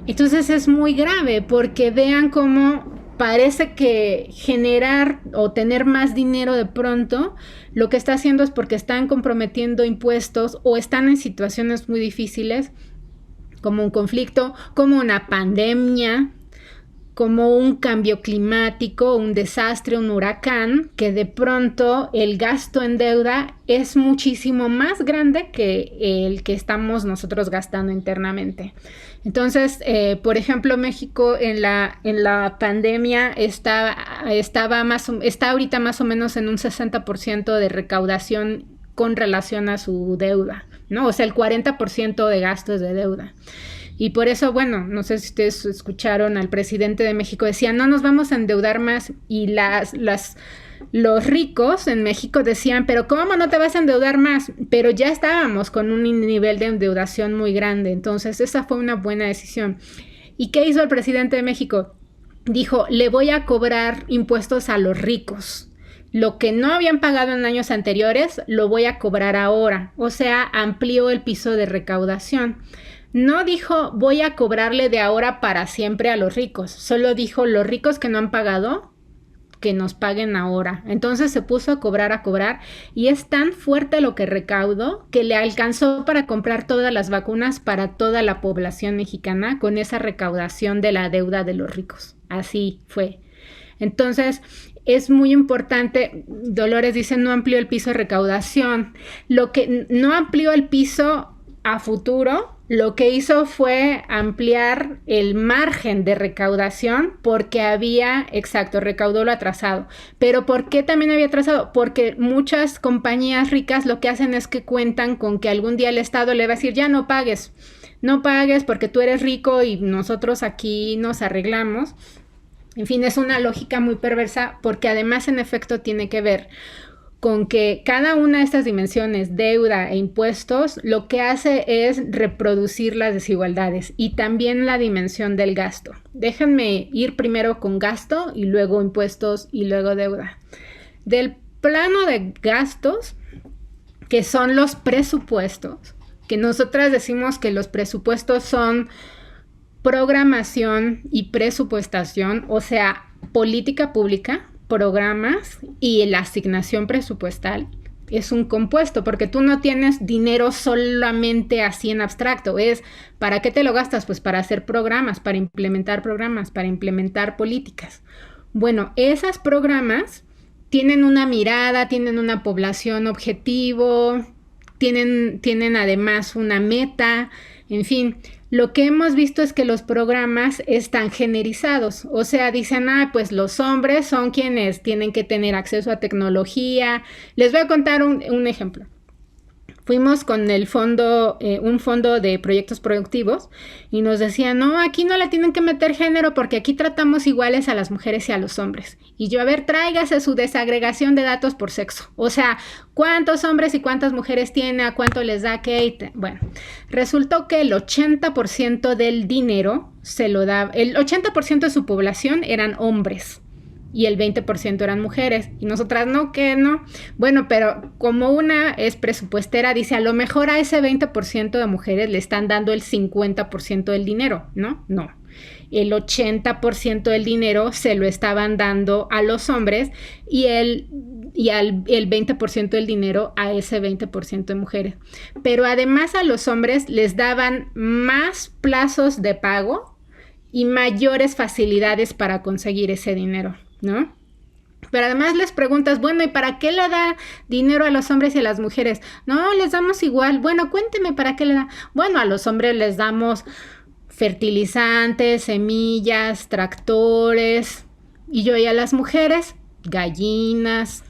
Entonces es muy grave porque vean cómo parece que generar o tener más dinero de pronto lo que está haciendo es porque están comprometiendo impuestos o están en situaciones muy difíciles como un conflicto, como una pandemia, como un cambio climático, un desastre, un huracán, que de pronto el gasto en deuda es muchísimo más grande que el que estamos nosotros gastando internamente. Entonces, por ejemplo, México en la pandemia está ahorita más o menos en un 60% de recaudación con relación a su deuda, ¿no? O sea, el 40% de gastos de deuda. Y por eso, bueno, no sé si ustedes escucharon al presidente de México, decía, no nos vamos a endeudar más. Y los ricos en México decían, pero ¿cómo no te vas a endeudar más? Pero ya estábamos con un nivel de endeudación muy grande. Entonces, esa fue una buena decisión. ¿Y qué hizo el presidente de México? Dijo, le voy a cobrar impuestos a los ricos. Lo que no habían pagado en años anteriores, lo voy a cobrar ahora. O sea, amplió el piso de recaudación. No dijo, voy a cobrarle de ahora para siempre a los ricos. Solo dijo, los ricos que no han pagado, que nos paguen ahora. Entonces se puso a cobrar, y es tan fuerte lo que recaudó que le alcanzó para comprar todas las vacunas para toda la población mexicana con esa recaudación de la deuda de los ricos. Así fue. Entonces, es muy importante. Dolores dice, no amplió el piso de recaudación. Lo que no amplió el piso a futuro, lo que hizo fue ampliar el margen de recaudación porque recaudó lo atrasado. Pero ¿por qué también había atrasado? Porque muchas compañías ricas lo que hacen es que cuentan con que algún día el Estado le va a decir, ya no pagues porque tú eres rico y nosotros aquí nos arreglamos. En fin, es una lógica muy perversa porque además en efecto tiene que ver con que cada una de estas dimensiones, deuda e impuestos, lo que hace es reproducir las desigualdades y también la dimensión del gasto. Déjenme ir primero con gasto y luego impuestos y luego deuda. Del plano de gastos, que son los presupuestos, que nosotras decimos que los presupuestos son programación y presupuestación, o sea, política pública, programas y la asignación presupuestal es un compuesto, porque tú no tienes dinero solamente así en abstracto. ¿Para qué te lo gastas? Pues para hacer programas, para implementar políticas. Bueno, esos programas tienen una mirada, tienen una población objetivo, tienen además una meta, en fin. Lo que hemos visto es que los programas están generizados, o sea, dicen, pues los hombres son quienes tienen que tener acceso a tecnología. Les voy a contar un ejemplo. Fuimos con el fondo, un fondo de proyectos productivos, y nos decían, no, aquí no le tienen que meter género porque aquí tratamos iguales a las mujeres y a los hombres. Y yo, a ver, tráigase su desagregación de datos por sexo. O sea, ¿cuántos hombres y cuántas mujeres tiene? ¿A cuánto les da qué? Bueno, resultó que el 80% del dinero se lo da, el 80% de su población eran hombres y el 20% eran mujeres, y nosotras no, que no. Bueno, pero como una es presupuestera, dice, a lo mejor a ese 20% de mujeres le están dando el 50% del dinero, ¿no? No. El 80% del dinero se lo estaban dando a los hombres y el 20% del dinero a ese 20% de mujeres. Pero además a los hombres les daban más plazos de pago y mayores facilidades para conseguir ese dinero, ¿no? Pero además les preguntas, bueno, ¿y para qué le da dinero a los hombres y a las mujeres? No, les damos igual. Bueno, cuénteme, ¿para qué le da? Bueno, a los hombres les damos fertilizantes, semillas, tractores, y a las mujeres, gallinas.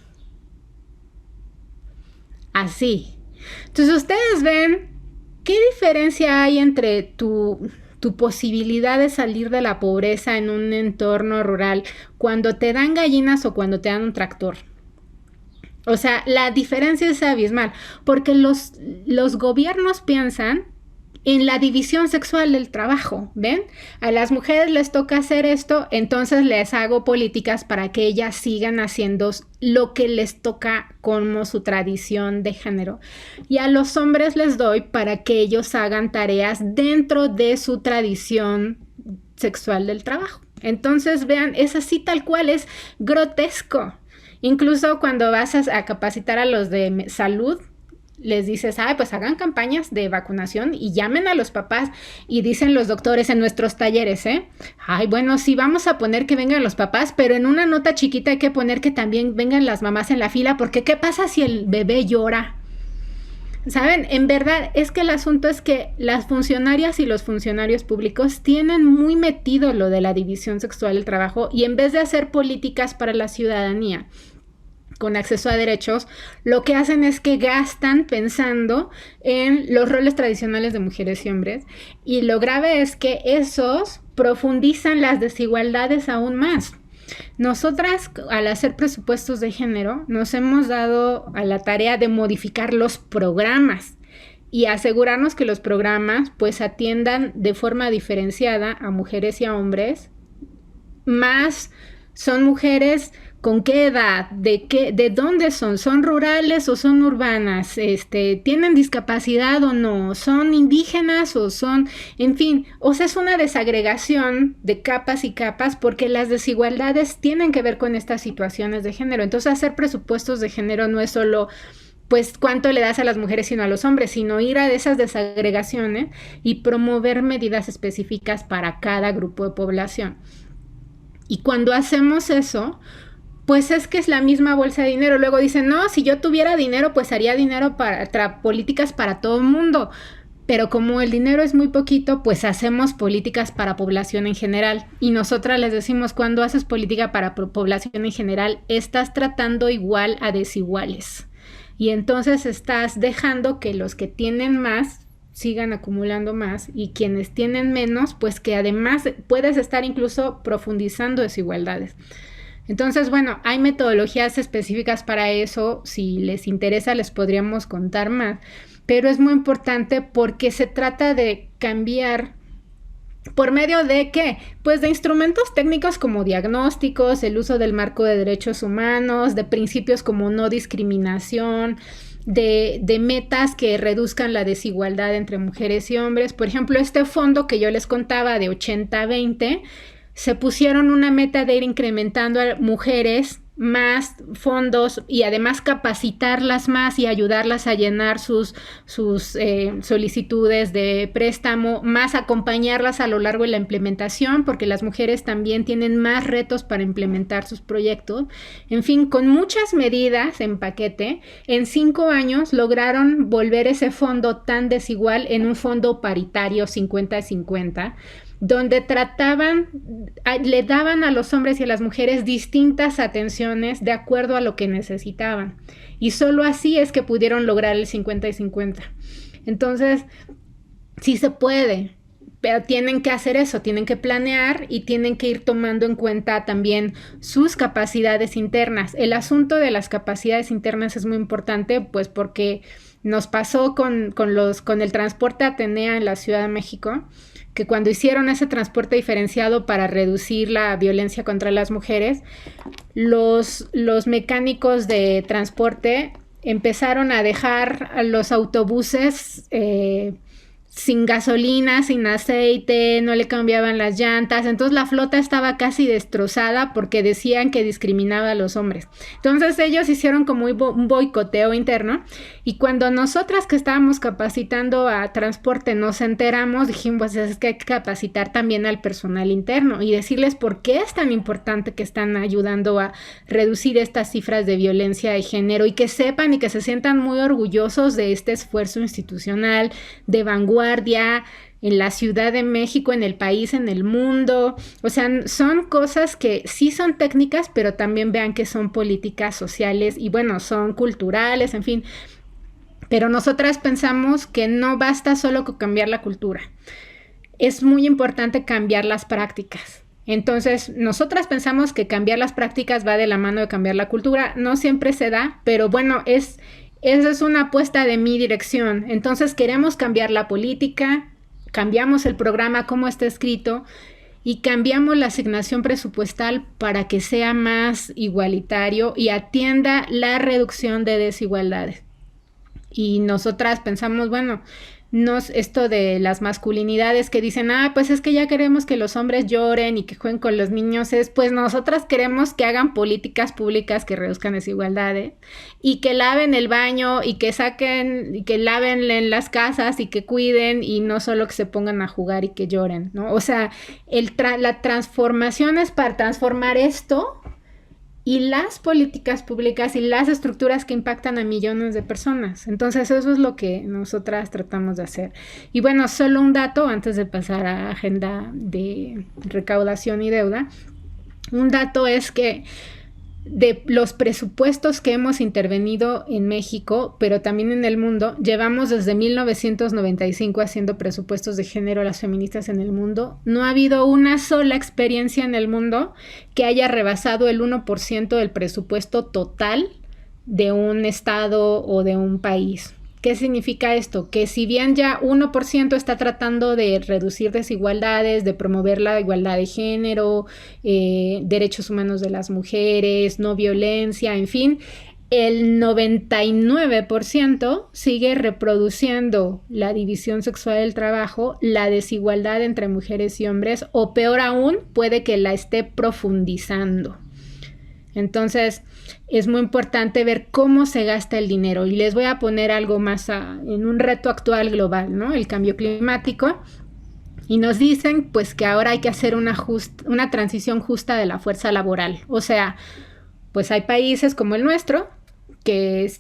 Así. Entonces ustedes ven qué diferencia hay entre tu posibilidad de salir de la pobreza en un entorno rural cuando te dan gallinas o cuando te dan un tractor. O sea, la diferencia es abismal, porque los gobiernos piensan en la división sexual del trabajo, ¿ven? A las mujeres les toca hacer esto, entonces les hago políticas para que ellas sigan haciendo lo que les toca como su tradición de género. Y a los hombres les doy para que ellos hagan tareas dentro de su tradición sexual del trabajo. Entonces, vean, es así tal cual, es grotesco. Incluso cuando vas a capacitar a los de salud, les dices, pues hagan campañas de vacunación y llamen a los papás, y dicen los doctores en nuestros talleres, bueno, sí, vamos a poner que vengan los papás, pero en una nota chiquita hay que poner que también vengan las mamás en la fila, porque ¿qué pasa si el bebé llora? ¿Saben? En verdad es que el asunto es que las funcionarias y los funcionarios públicos tienen muy metido lo de la división sexual del trabajo, y en vez de hacer políticas para la ciudadanía con acceso a derechos, lo que hacen es que gastan pensando en los roles tradicionales de mujeres y hombres, y lo grave es que esos profundizan las desigualdades aún más. Nosotras, al hacer presupuestos de género, nos hemos dado a la tarea de modificar los programas y asegurarnos que los programas pues atiendan de forma diferenciada a mujeres y a hombres. Más son mujeres ¿Con qué edad? ¿De dónde son? ¿Son rurales o son urbanas? ¿Tienen discapacidad o no? ¿Son indígenas o son...? En fin, o sea, es una desagregación de capas y capas porque las desigualdades tienen que ver con estas situaciones de género. Entonces, hacer presupuestos de género no es solo pues cuánto le das a las mujeres sino a los hombres, sino ir a esas desagregaciones y promover medidas específicas para cada grupo de población. Y cuando hacemos eso, pues es que es la misma bolsa de dinero. Luego dicen, no, si yo tuviera dinero, pues haría dinero para políticas para todo el mundo. Pero como el dinero es muy poquito, pues hacemos políticas para población en general. Y nosotras les decimos, cuando haces política para población en general, estás tratando igual a desiguales. Y entonces estás dejando que los que tienen más sigan acumulando más y quienes tienen menos, pues que además puedes estar incluso profundizando desigualdades. Entonces, bueno, hay metodologías específicas para eso. Si les interesa, les podríamos contar más. Pero es muy importante porque se trata de cambiar ¿por medio de qué? Pues de instrumentos técnicos como diagnósticos, el uso del marco de derechos humanos, de principios como no discriminación, de metas que reduzcan la desigualdad entre mujeres y hombres. Por ejemplo, este fondo que yo les contaba de 80-20, se pusieron una meta de ir incrementando a mujeres más fondos y además capacitarlas más y ayudarlas a llenar sus solicitudes de préstamo, más acompañarlas a lo largo de la implementación, porque las mujeres también tienen más retos para implementar sus proyectos. En fin, con muchas medidas en paquete, en 5 años lograron volver ese fondo tan desigual en un fondo paritario 50-50, donde le daban a los hombres y a las mujeres distintas atenciones de acuerdo a lo que necesitaban. Y solo así es que pudieron lograr el 50-50. Entonces, sí se puede, pero tienen que hacer eso, tienen que planear y tienen que ir tomando en cuenta también sus capacidades internas. El asunto de las capacidades internas es muy importante, pues porque nos pasó con el transporte Atenea en la Ciudad de México, que cuando hicieron ese transporte diferenciado para reducir la violencia contra las mujeres, los mecánicos de transporte empezaron a dejar a los autobuses sin gasolina, sin aceite, no le cambiaban las llantas. Entonces la flota estaba casi destrozada porque decían que discriminaba a los hombres. Entonces ellos hicieron como un boicoteo interno, y cuando nosotras que estábamos capacitando a transporte nos enteramos, dijimos, pues es que hay que capacitar también al personal interno y decirles por qué es tan importante que están ayudando a reducir estas cifras de violencia de género, y que sepan y que se sientan muy orgullosos de este esfuerzo institucional de vanguardia en la Ciudad de México, en el país, en el mundo. O sea, son cosas que sí son técnicas, pero también vean que son políticas sociales y bueno, son culturales, en fin. Pero nosotras pensamos que no basta solo con cambiar la cultura. Es muy importante cambiar las prácticas. Entonces, nosotras pensamos que cambiar las prácticas va de la mano de cambiar la cultura. No siempre se da, pero bueno, esa es una apuesta de mi dirección. Entonces queremos cambiar la política, cambiamos el programa como está escrito y cambiamos la asignación presupuestal para que sea más igualitario y atienda la reducción de desigualdades. Y nosotras pensamos, bueno, esto de las masculinidades que dicen, pues es que ya queremos que los hombres lloren y que jueguen con los niños, pues nosotras queremos que hagan políticas públicas que reduzcan desigualdades y que laven el baño y que saquen y que laven en las casas y que cuiden y no solo que se pongan a jugar y que lloren, ¿no? O sea, la transformación es para transformar esto y las políticas públicas y las estructuras que impactan a millones de personas. Entonces eso es lo que nosotras tratamos de hacer. Y bueno, solo un dato antes de pasar a agenda de recaudación y deuda. Un dato es que de los presupuestos que hemos intervenido en México, pero también en el mundo, llevamos desde 1995 haciendo presupuestos de género a las feministas en el mundo. No ha habido una sola experiencia en el mundo que haya rebasado el 1% del presupuesto total de un estado o de un país. ¿Qué significa esto? Que si bien ya 1% está tratando de reducir desigualdades, de promover la igualdad de género, derechos humanos de las mujeres, no violencia, en fin, el 99% sigue reproduciendo la división sexual del trabajo, la desigualdad entre mujeres y hombres, o peor aún, puede que la esté profundizando. Entonces, es muy importante ver cómo se gasta el dinero. Y les voy a poner algo más en un reto actual global, ¿no? El cambio climático. Y nos dicen, pues, que ahora hay que hacer una transición justa de la fuerza laboral. O sea, pues hay países como el nuestro que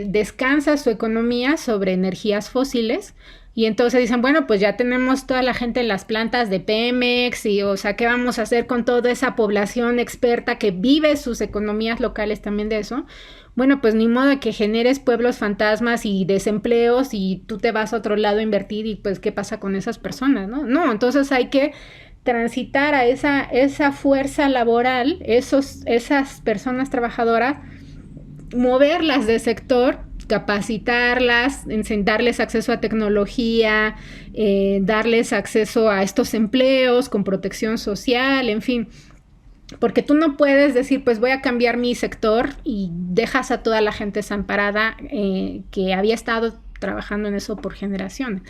descansa su economía sobre energías fósiles. Y entonces dicen, bueno, pues ya tenemos toda la gente en las plantas de Pemex y, o sea, ¿qué vamos a hacer con toda esa población experta que vive sus economías locales también de eso? Bueno, pues ni modo de que generes pueblos fantasmas y desempleos y tú te vas a otro lado a invertir y pues, ¿qué pasa con esas personas, no? No, entonces hay que transitar a esa fuerza laboral, esas personas trabajadoras, moverlas de sector, capacitarlas, darles acceso a tecnología, darles acceso a estos empleos con protección social, en fin. Porque tú no puedes decir, pues voy a cambiar mi sector y dejas a toda la gente desamparada que había estado trabajando en eso por generaciones.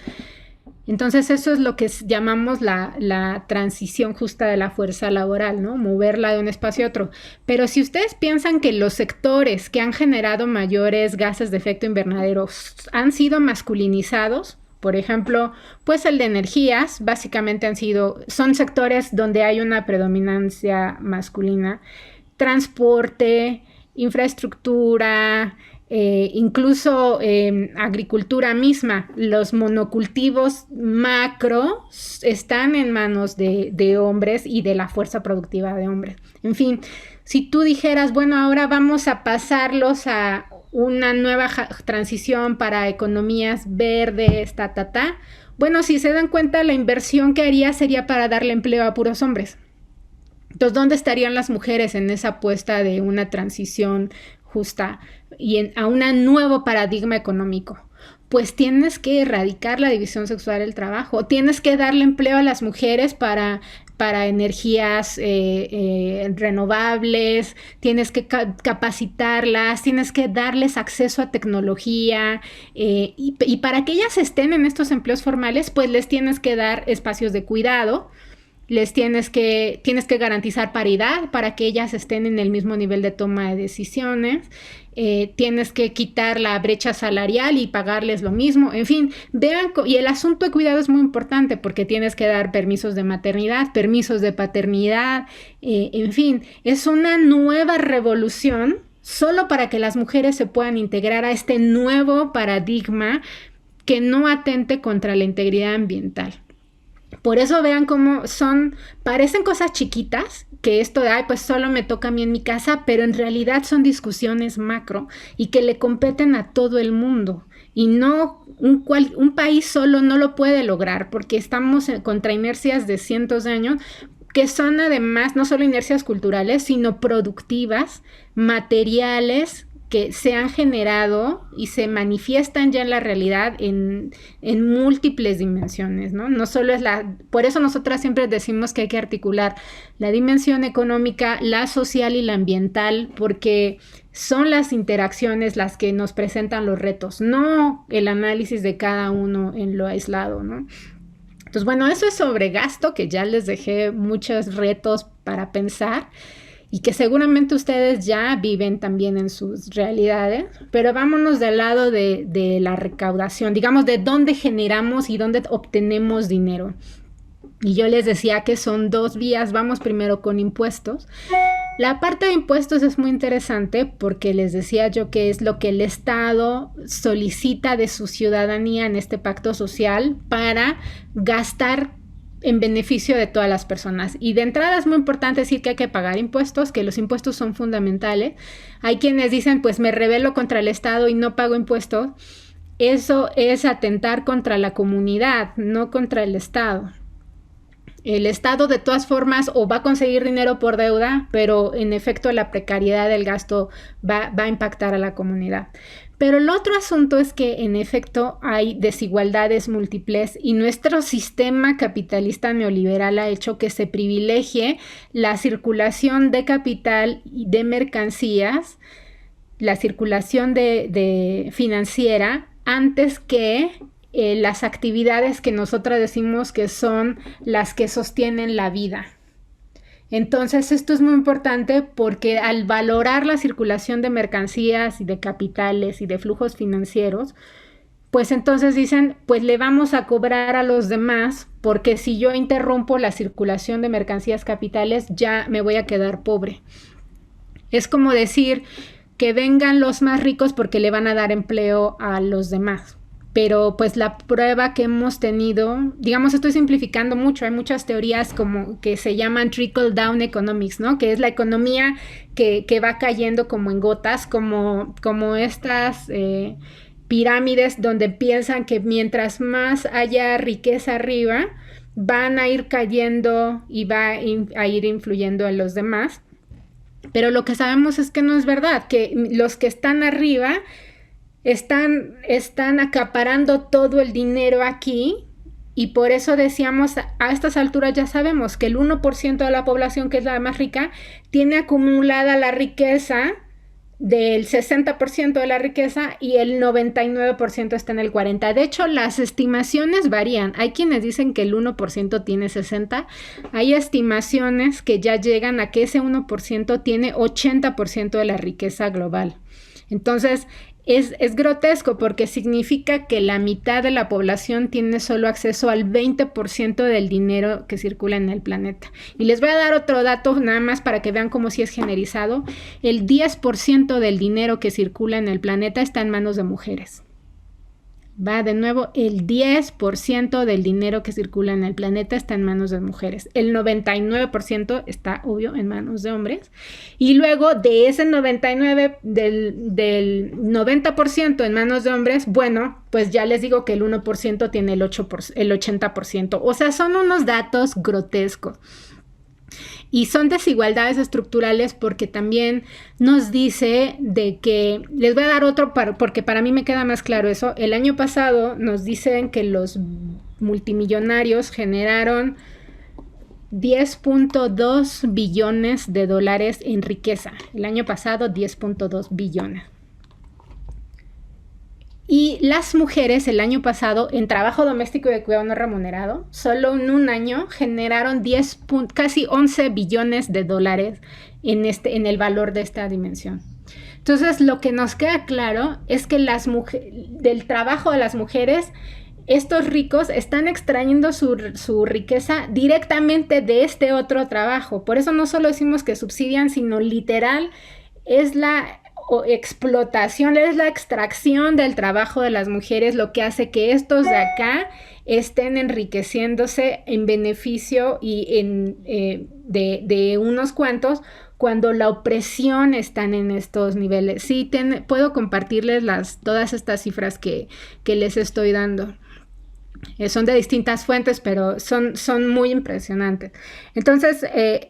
Entonces eso es lo que llamamos la transición justa de la fuerza laboral, ¿no? Moverla de un espacio a otro. Pero si ustedes piensan que los sectores que han generado mayores gases de efecto invernadero han sido masculinizados, por ejemplo, pues el de energías, básicamente son sectores donde hay una predominancia masculina, transporte, infraestructura, incluso agricultura misma, los monocultivos macro están en manos de hombres y de la fuerza productiva de hombres. En fin, si tú dijeras, bueno, ahora vamos a pasarlos a una nueva transición para economías verdes, bueno, si se dan cuenta, la inversión que haría sería para darle empleo a puros hombres. Entonces, ¿dónde estarían las mujeres en esa apuesta de una transición justa y a un nuevo paradigma económico? Pues tienes que erradicar la división sexual del trabajo, tienes que darle empleo a las mujeres para energías renovables, tienes que capacitarlas, tienes que darles acceso a tecnología y para que ellas estén en estos empleos formales, pues les tienes que dar espacios de cuidado, tienes que garantizar paridad para que ellas estén en el mismo nivel de toma de decisiones, tienes que quitar la brecha salarial y pagarles lo mismo, en fin, vean, y el asunto de cuidado es muy importante porque tienes que dar permisos de maternidad, permisos de paternidad, en fin, es una nueva revolución solo para que las mujeres se puedan integrar a este nuevo paradigma que no atente contra la integridad ambiental. Por eso vean cómo parecen cosas chiquitas, que esto de, pues solo me toca a mí en mi casa, pero en realidad son discusiones macro y que le competen a todo el mundo. Y no, un país solo no lo puede lograr porque estamos contra inercias de cientos de años, que son además no solo inercias culturales, sino productivas, materiales, que se han generado y se manifiestan ya en la realidad en múltiples dimensiones, ¿no? No solo por eso nosotras siempre decimos que hay que articular la dimensión económica, la social y la ambiental, porque son las interacciones las que nos presentan los retos, no el análisis de cada uno en lo aislado, ¿no? Entonces, bueno, eso es sobre gasto, que ya les dejé muchos retos para pensar y que seguramente ustedes ya viven también en sus realidades, pero vámonos del lado de la recaudación, digamos, de dónde generamos y dónde obtenemos dinero. Y yo les decía que son dos vías, vamos primero con impuestos. La parte de impuestos es muy interesante porque les decía yo que es lo que el Estado solicita de su ciudadanía en este pacto social para gastar en beneficio de todas las personas. Y de entrada es muy importante decir que hay que pagar impuestos, que los impuestos son fundamentales. Hay quienes dicen, pues me rebelo contra el Estado y no pago impuestos. Eso es atentar contra la comunidad, no contra el Estado. el Estado de todas formas o va a conseguir dinero por deuda, pero en efecto la precariedad del gasto va a impactar a la comunidad. Pero el otro asunto es que en efecto hay desigualdades múltiples y nuestro sistema capitalista neoliberal ha hecho que se privilegie la circulación de capital y de mercancías, la circulación de financiera, antes que las actividades que nosotras decimos que son las que sostienen la vida. Entonces esto es muy importante porque al valorar la circulación de mercancías y de capitales y de flujos financieros, pues entonces dicen, pues le vamos a cobrar a los demás porque si yo interrumpo la circulación de mercancías capitales ya me voy a quedar pobre. Es como decir que vengan los más ricos porque le van a dar empleo a los demás. Pero pues la prueba que hemos tenido, digamos, estoy simplificando mucho, hay muchas teorías como que se llaman trickle down economics, ¿no? Que es la economía que va cayendo como en gotas, como estas pirámides donde piensan que mientras más haya riqueza arriba, van a ir cayendo y va a ir influyendo en los demás. Pero lo que sabemos es que no es verdad, que los que están arriba están acaparando todo el dinero aquí y por eso decíamos, a estas alturas ya sabemos que el 1% de la población, que es la más rica, tiene acumulada la riqueza del 60% de la riqueza y el 99% está en el 40%. De hecho, las estimaciones varían. Hay quienes dicen que el 1% tiene 60%. Hay estimaciones que ya llegan a que ese 1% tiene 80% de la riqueza global. Entonces, es grotesco porque significa que la mitad de la población tiene solo acceso al 20% del dinero que circula en el planeta. Y les voy a dar otro dato nada más para que vean cómo sí es generalizado. El 10% del dinero que circula en el planeta está en manos de mujeres. Va de nuevo, el 10% del dinero que circula en el planeta está en manos de mujeres. El 99% está, obvio, en manos de hombres. Y luego de ese 99%, del 90% en manos de hombres, bueno, pues ya les digo que el 1% tiene el 80%. O sea, son unos datos grotescos. Y son desigualdades estructurales porque también nos dice de que, les voy a dar otro porque para mí me queda más claro eso. El año pasado nos dicen que los multimillonarios generaron 10.2 billones de dólares en riqueza. El año pasado 10.2 billones. Y las mujeres el año pasado en trabajo doméstico y de cuidado no remunerado, solo en un año generaron casi 11 billones de dólares en el valor de esta dimensión. Entonces, lo que nos queda claro es que del trabajo de las mujeres, estos ricos están extrayendo su riqueza directamente de este otro trabajo. Por eso no solo decimos que subsidian, sino literal es la explotación, es la extracción del trabajo de las mujeres lo que hace que estos de acá estén enriqueciéndose en beneficio y de unos cuantos, cuando la opresión están en estos niveles. Sí, puedo compartirles todas estas cifras que les estoy dando. Son de distintas fuentes, pero son muy impresionantes. Entonces,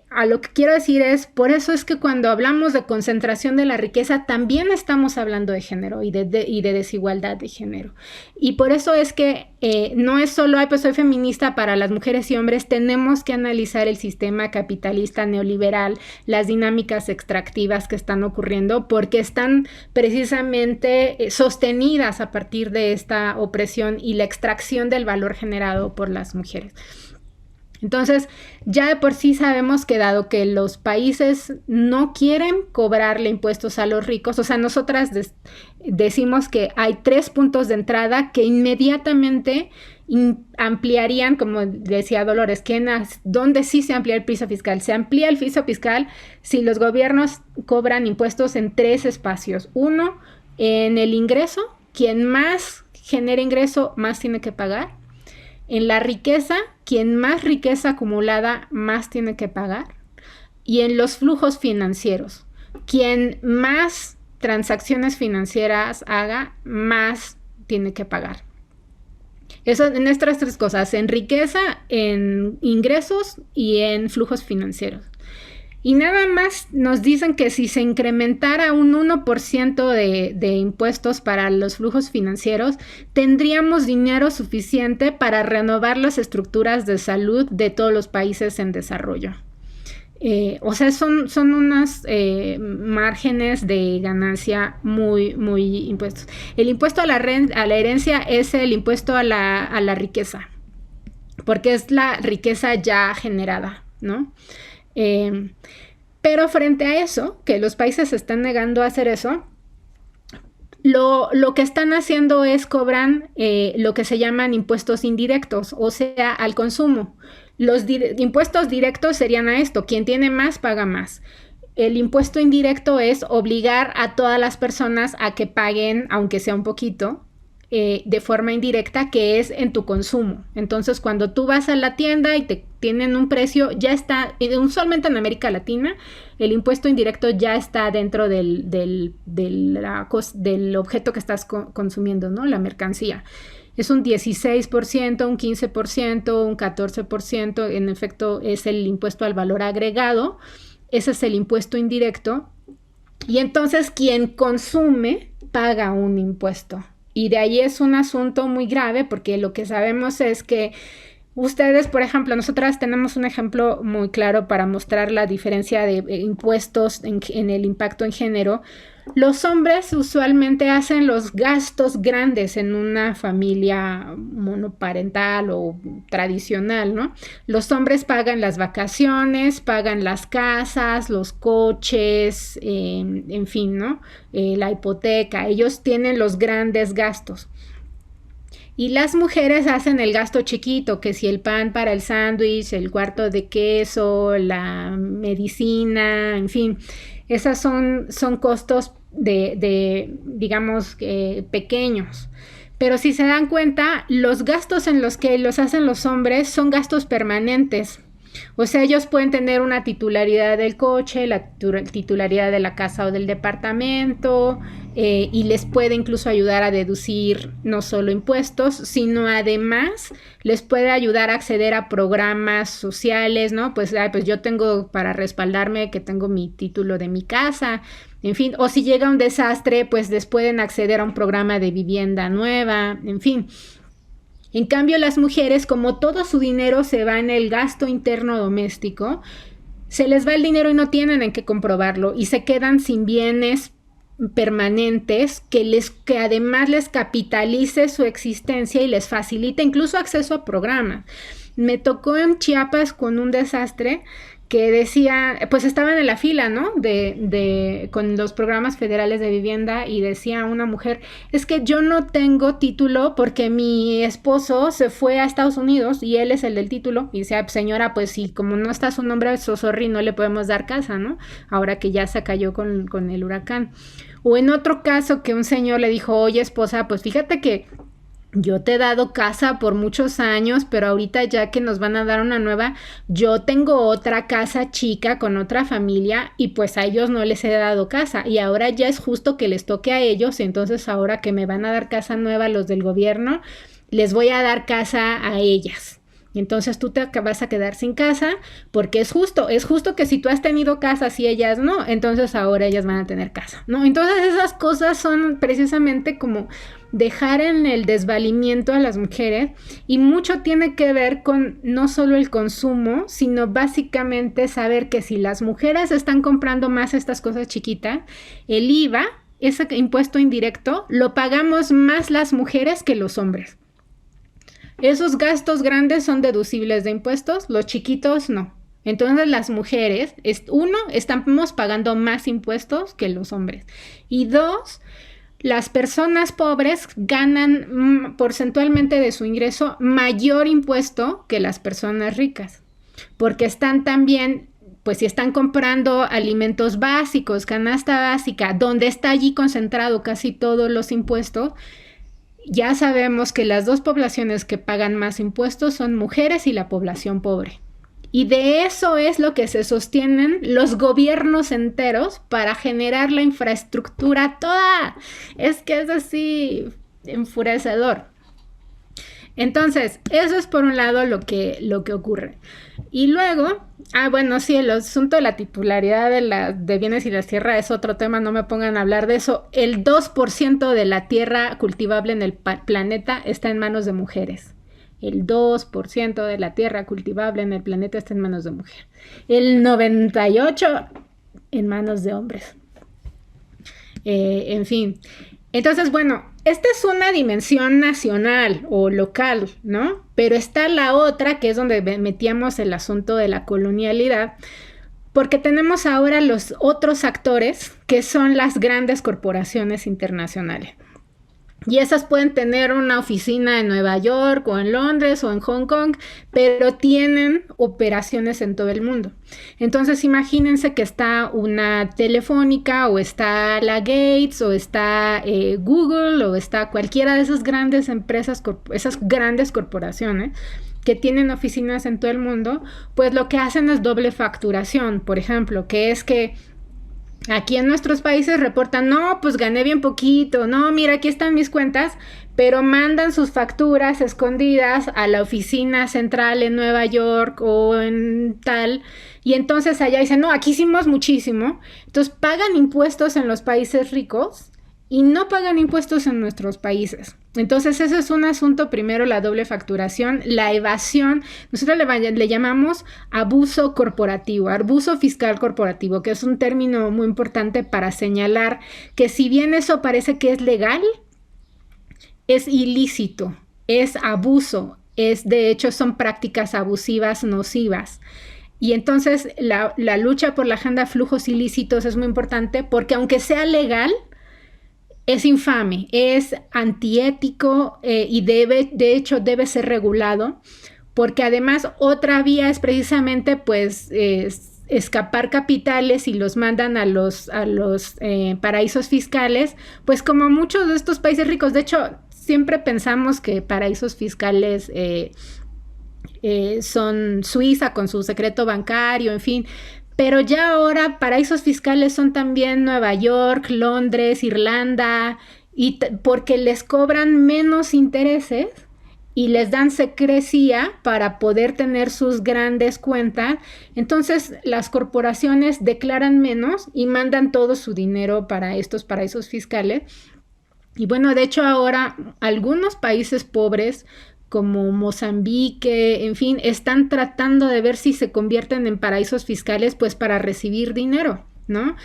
a lo que quiero decir es, por eso es que cuando hablamos de concentración de la riqueza, también estamos hablando de género y de desigualdad de género. Y por eso es que no es solo, pues soy feminista para las mujeres y hombres, tenemos que analizar el sistema capitalista neoliberal, las dinámicas extractivas que están ocurriendo, porque están precisamente sostenidas a partir de esta opresión y la extracción del valor generado por las mujeres. Entonces, ya de por sí sabemos que dado que los países no quieren cobrarle impuestos a los ricos, o sea, nosotras decimos que hay 3 puntos de entrada que inmediatamente ampliarían, como decía Dolores, ¿dónde sí se amplía el piso fiscal? Se amplía el piso fiscal si los gobiernos cobran impuestos en 3 espacios. 1, en el ingreso, quien más genera ingreso, más tiene que pagar. En la riqueza, quien más riqueza acumulada, más tiene que pagar. Y en los flujos financieros, quien más transacciones financieras haga, más tiene que pagar. En estas tres cosas, en riqueza, en ingresos y en flujos financieros. Y nada más nos dicen que si se incrementara un 1% de impuestos para los flujos financieros, tendríamos dinero suficiente para renovar las estructuras de salud de todos los países en desarrollo. O sea, son unos márgenes de ganancia muy impuestos. El impuesto a la herencia es el impuesto a la riqueza, porque es la riqueza ya generada, ¿no? Pero frente a eso, que los países se están negando a hacer eso, lo que están haciendo es cobran lo que se llaman impuestos indirectos, o sea, al consumo. Los impuestos directos serían a esto: quien tiene más paga más. El impuesto indirecto es obligar a todas las personas a que paguen, aunque sea un poquito, de forma indirecta, que es en tu consumo. Entonces, cuando tú vas a la tienda y te tienen un precio, ya está, usualmente en América Latina, el impuesto indirecto ya está dentro del objeto que estás consumiendo, ¿no? La mercancía. Es un 16%, un 15%, un 14%, en efecto es el impuesto al valor agregado, ese es el impuesto indirecto, y entonces quien consume paga un impuesto. Y de ahí es un asunto muy grave, porque lo que sabemos es que ustedes, por ejemplo, nosotras tenemos un ejemplo muy claro para mostrar la diferencia de impuestos en el impacto en género. Los hombres usualmente hacen los gastos grandes en una familia monoparental o tradicional, ¿no? Los hombres pagan las vacaciones, pagan las casas, los coches, en fin, ¿no? La hipoteca. Ellos tienen los grandes gastos. Y las mujeres hacen el gasto chiquito, que si el pan para el sándwich, el cuarto de queso, la medicina, en fin. Esas son costos digamos, pequeños. Pero si se dan cuenta, los gastos en los que los hacen los hombres son gastos permanentes. O sea, ellos pueden tener una titularidad del coche, la titularidad de la casa o del departamento, y les puede incluso ayudar a deducir no solo impuestos, sino además les puede ayudar a acceder a programas sociales, ¿no? Pues yo tengo para respaldarme que tengo mi título de mi casa, en fin, o si llega un desastre, pues les pueden acceder a un programa de vivienda nueva, en fin. En cambio, las mujeres, como todo su dinero se va en el gasto interno doméstico, se les va el dinero y no tienen en qué comprobarlo y se quedan sin bienes permanentes que además les capitalice su existencia y les facilite incluso acceso a programas. Me tocó en Chiapas con un desastre que decía, pues estaban en la fila, ¿no? Con los programas federales de vivienda, y decía una mujer: es que yo no tengo título porque mi esposo se fue a Estados Unidos y él es el del título. Y decía: señora, pues sí, como no está su nombre, sorry, no le podemos dar casa, ¿no? Ahora que ya se cayó con el huracán. O en otro caso que un señor le dijo: oye, esposa, pues fíjate que yo te he dado casa por muchos años, pero ahorita ya que nos van a dar una nueva, yo tengo otra casa chica con otra familia y pues a ellos no les he dado casa y ahora ya es justo que les toque a ellos. Entonces ahora que me van a dar casa nueva los del gobierno, les voy a dar casa a ellas. Y entonces tú te vas a quedar sin casa porque es justo que si tú has tenido casas y ellas no, entonces ahora ellas van a tener casa, ¿no? Entonces esas cosas son precisamente como dejar en el desvalimiento a las mujeres, y mucho tiene que ver con no solo el consumo, sino básicamente saber que si las mujeres están comprando más estas cosas chiquitas, el IVA, ese impuesto indirecto, lo pagamos más las mujeres que los hombres. Esos gastos grandes son deducibles de impuestos, los chiquitos no. Entonces las mujeres, estamos pagando más impuestos que los hombres. Y dos, las personas pobres ganan porcentualmente de su ingreso mayor impuesto que las personas ricas, porque están también, pues si están comprando alimentos básicos, canasta básica, donde está allí concentrado casi todos los impuestos. Ya sabemos que las dos poblaciones que pagan más impuestos son mujeres y la población pobre. Y de eso es lo que se sostienen los gobiernos enteros para generar la infraestructura toda. Es que es así enfurecedor. Entonces, eso es por un lado lo que ocurre. Y luego, bueno, sí, el asunto de la titularidad de bienes y las tierras es otro tema, no me pongan a hablar de eso. El 2% de la tierra cultivable en el planeta está en manos de mujeres. El 2% de la tierra cultivable en el planeta está en manos de mujeres. El 98% en manos de hombres. En fin. Entonces, bueno, esta es una dimensión nacional o local, ¿no? Pero está la otra, que es donde metíamos el asunto de la colonialidad, porque tenemos ahora los otros actores, que son las grandes corporaciones internacionales. Y esas pueden tener una oficina en Nueva York o en Londres o en Hong Kong, pero tienen operaciones en todo el mundo. Entonces imagínense que está una Telefónica o está la Gates o está Google o está cualquiera de esas grandes empresas, esas grandes corporaciones que tienen oficinas en todo el mundo, pues lo que hacen es doble facturación, por ejemplo, que es que aquí en nuestros países reportan, no, pues gané bien poquito, no, mira, aquí están mis cuentas, pero mandan sus facturas escondidas a la oficina central en Nueva York o en tal, y entonces allá dicen, no, aquí hicimos muchísimo, entonces pagan impuestos en los países ricos y no pagan impuestos en nuestros países. Entonces ese es un asunto, primero la doble facturación, la evasión, nosotros le llamamos abuso corporativo, abuso fiscal corporativo, que es un término muy importante para señalar que si bien eso parece que es legal, es ilícito, es abuso, de hecho son prácticas abusivas nocivas. Y entonces la lucha por la agenda de flujos ilícitos es muy importante porque aunque sea legal, es infame, es antiético y de hecho debe ser regulado, porque además otra vía es precisamente pues escapar capitales y los mandan a los paraísos fiscales, pues como muchos de estos países ricos. De hecho, siempre pensamos que paraísos fiscales son Suiza con su secreto bancario, en fin. Pero ya ahora paraísos fiscales son también Nueva York, Londres, Irlanda, porque les cobran menos intereses y les dan secrecía para poder tener sus grandes cuentas. Entonces las corporaciones declaran menos y mandan todo su dinero para estos paraísos fiscales. Y bueno, de hecho ahora algunos países pobres como Mozambique, en fin, están tratando de ver si se convierten en paraísos fiscales, pues para recibir dinero, ¿no?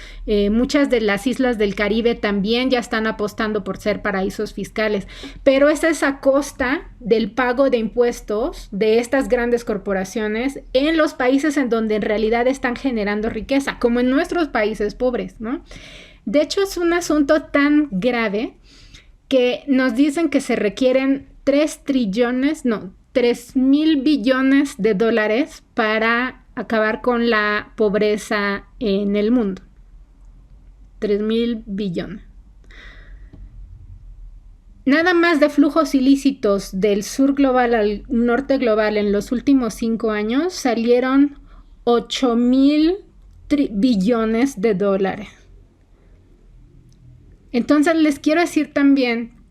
Muchas de las islas del Caribe también ya están apostando por ser paraísos fiscales, pero esa es a costa del pago de impuestos de estas grandes corporaciones en los países en donde en realidad están generando riqueza, como en nuestros países pobres, ¿no? De hecho, es un asunto tan grave que nos dicen que se requieren 3.000 billones de dólares para acabar con la pobreza en el mundo. 3.000 billones. Nada más de flujos ilícitos del sur global al norte global en los últimos 5 años salieron 8.000 billones de dólares. Entonces les quiero decir también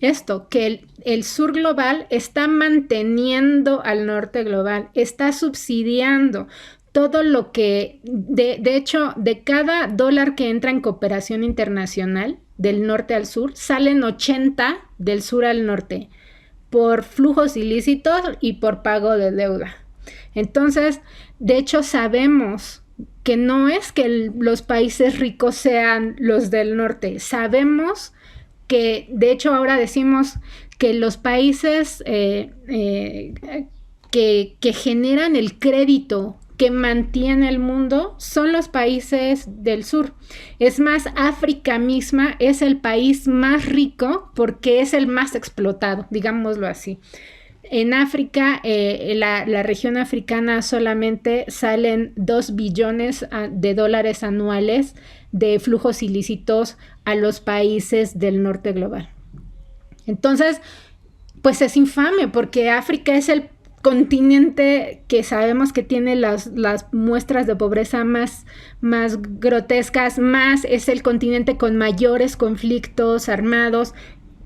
esto, que el sur global está manteniendo al norte global, está subsidiando todo lo que, de hecho, de cada dólar que entra en cooperación internacional, del norte al sur, salen 80 del sur al norte, por flujos ilícitos y por pago de deuda. Entonces, de hecho, sabemos que no es que los países ricos sean los del norte, sabemos que de hecho ahora decimos que los países que generan el crédito que mantiene el mundo son los países del sur. Es más, África misma es el país más rico porque es el más explotado, digámoslo así. En África, la región africana solamente salen 2 billones de dólares anuales de flujos ilícitos a los países del norte global. Entonces, pues es infame porque África es el continente que sabemos que tiene las muestras de pobreza más grotescas, más es el continente con mayores conflictos armados.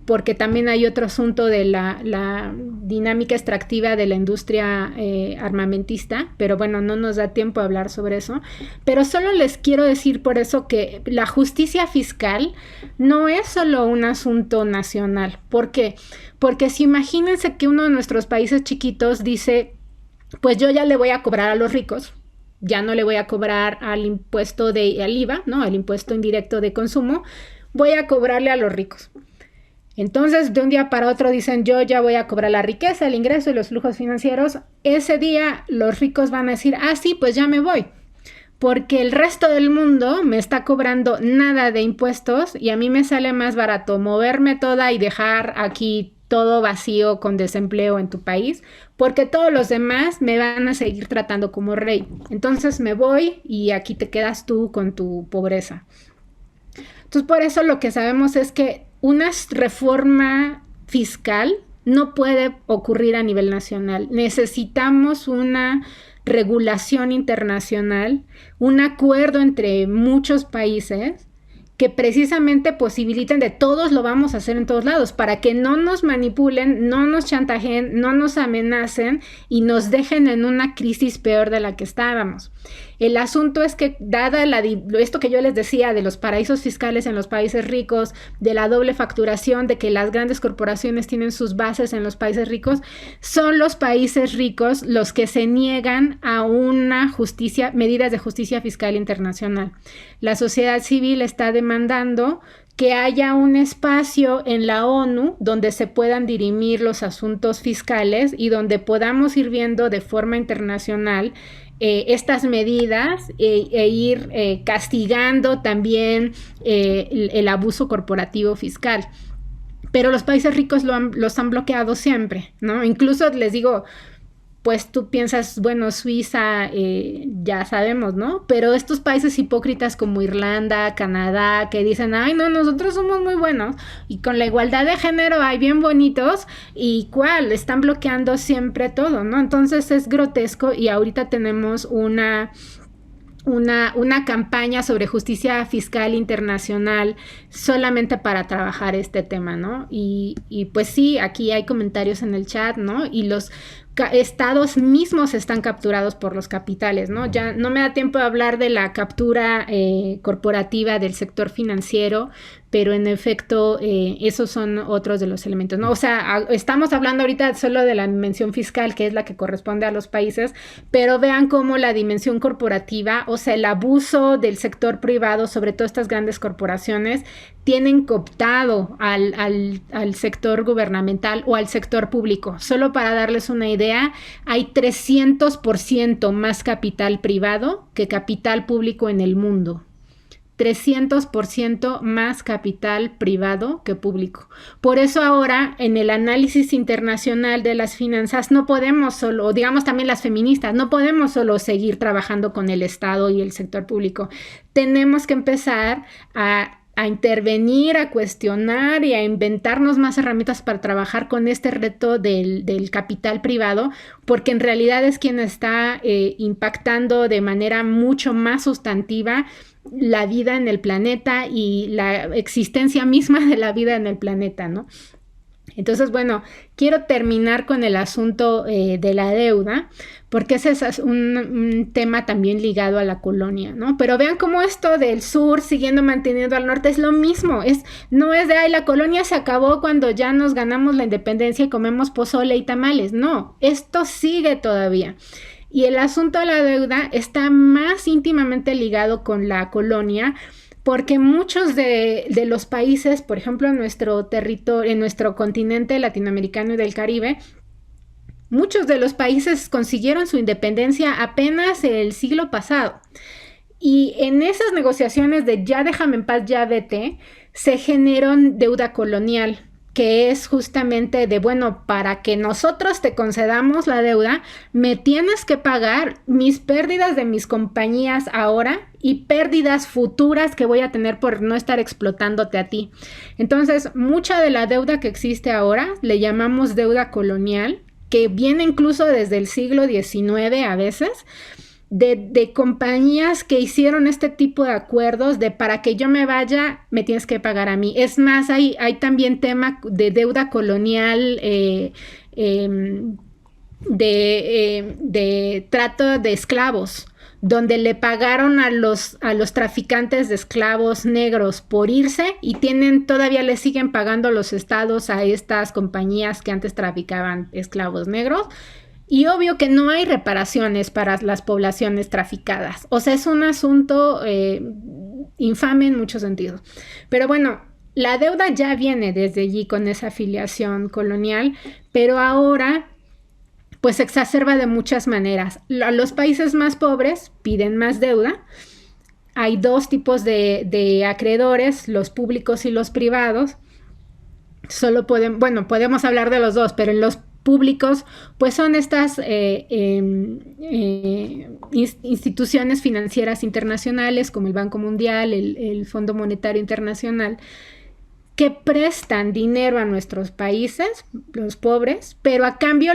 porque también hay otro asunto de la dinámica extractiva de la industria armamentista, pero bueno, no nos da tiempo a hablar sobre eso. Pero solo les quiero decir por eso que la justicia fiscal no es solo un asunto nacional. ¿Por qué? Porque si imagínense que uno de nuestros países chiquitos dice, pues yo ya le voy a cobrar a los ricos, ya no le voy a cobrar al impuesto al IVA, ¿no? Al impuesto indirecto de consumo, voy a cobrarle a los ricos. Entonces, de un día para otro dicen, yo ya voy a cobrar la riqueza, el ingreso y los flujos financieros. Ese día los ricos van a decir, sí, pues ya me voy, porque el resto del mundo me está cobrando nada de impuestos y a mí me sale más barato moverme toda y dejar aquí todo vacío con desempleo en tu país, porque todos los demás me van a seguir tratando como rey. Entonces me voy y aquí te quedas tú con tu pobreza. Entonces, por eso lo que sabemos es que una reforma fiscal no puede ocurrir a nivel nacional. Necesitamos una regulación internacional, un acuerdo entre muchos países que precisamente posibiliten de todos lo vamos a hacer en todos lados, para que no nos manipulen, no nos chantajeen, no nos amenacen y nos dejen en una crisis peor de la que estábamos. El asunto es que, dada esto que yo les decía de los paraísos fiscales en los países ricos, de la doble facturación, de que las grandes corporaciones tienen sus bases en los países ricos, son los países ricos los que se niegan a medidas de justicia fiscal internacional. La sociedad civil está demandando que haya un espacio en la ONU donde se puedan dirimir los asuntos fiscales y donde podamos ir viendo de forma internacional estas medidas e ir castigando también el abuso corporativo fiscal. Pero los países ricos los han bloqueado siempre, ¿no? Incluso les digo, pues tú piensas, bueno, Suiza, ya sabemos, ¿no? Pero estos países hipócritas como Irlanda, Canadá, que dicen, no, nosotros somos muy buenos, y con la igualdad de género hay bien bonitos, y están bloqueando siempre todo, ¿no? Entonces es grotesco, y ahorita tenemos una campaña sobre justicia fiscal internacional solamente para trabajar este tema, ¿no? Y pues sí, aquí hay comentarios en el chat, ¿no? Y los estados mismos están capturados por los capitales, ¿no? Ya no me da tiempo de hablar de la captura corporativa del sector financiero, pero en efecto esos son otros de los elementos, ¿no? O sea, estamos hablando ahorita solo de la dimensión fiscal, que es la que corresponde a los países, pero vean cómo la dimensión corporativa, o sea, el abuso del sector privado, sobre todo estas grandes corporaciones, tienen cooptado al sector gubernamental o al sector público. Solo para darles una idea, hay 300% más capital privado que capital público en el mundo. 300% más capital privado que público. Por eso ahora en el análisis internacional de las finanzas no podemos solo, digamos también las feministas, no podemos solo seguir trabajando con el Estado y el sector público. Tenemos que empezar a intervenir, a cuestionar y a inventarnos más herramientas para trabajar con este reto del capital privado, porque en realidad es quien está impactando de manera mucho más sustantiva la vida en el planeta y la existencia misma de la vida en el planeta, ¿no? Entonces, bueno, quiero terminar con el asunto de la deuda, porque ese es un tema también ligado a la colonia, ¿no? Pero vean cómo esto del sur siguiendo manteniendo al norte es lo mismo, no es de, la colonia se acabó cuando ya nos ganamos la independencia y comemos pozole y tamales, no, esto sigue todavía. Y el asunto de la deuda está más íntimamente ligado con la colonia, porque muchos de los países, por ejemplo, en nuestro territorio, en nuestro continente latinoamericano y del Caribe, muchos de los países consiguieron su independencia apenas el siglo pasado. Y en esas negociaciones de ya déjame en paz, ya vete, se generó deuda colonial, que es justamente de, bueno, para que nosotros te concedamos la deuda, me tienes que pagar mis pérdidas de mis compañías ahora y pérdidas futuras que voy a tener por no estar explotándote a ti. Entonces, mucha de la deuda que existe ahora le llamamos deuda colonial, que viene incluso desde el siglo XIX a veces, de compañías que hicieron este tipo de acuerdos de para que yo me vaya, me tienes que pagar a mí. Es más, hay también tema de deuda colonial, de trato de esclavos, donde le pagaron a los traficantes de esclavos negros por irse y todavía le siguen pagando los estados a estas compañías que antes traficaban esclavos negros. Y obvio que no hay reparaciones para las poblaciones traficadas. O sea, es un asunto infame en muchos sentidos. Pero bueno, la deuda ya viene desde allí con esa afiliación colonial, pero ahora pues se exacerba de muchas maneras. Los países más pobres piden más deuda. Hay dos tipos de acreedores, los públicos y los privados. Podemos hablar de los dos, pero en los públicos, pues son estas instituciones financieras internacionales como el Banco Mundial, el Fondo Monetario Internacional, que prestan dinero a nuestros países, los pobres, pero a cambio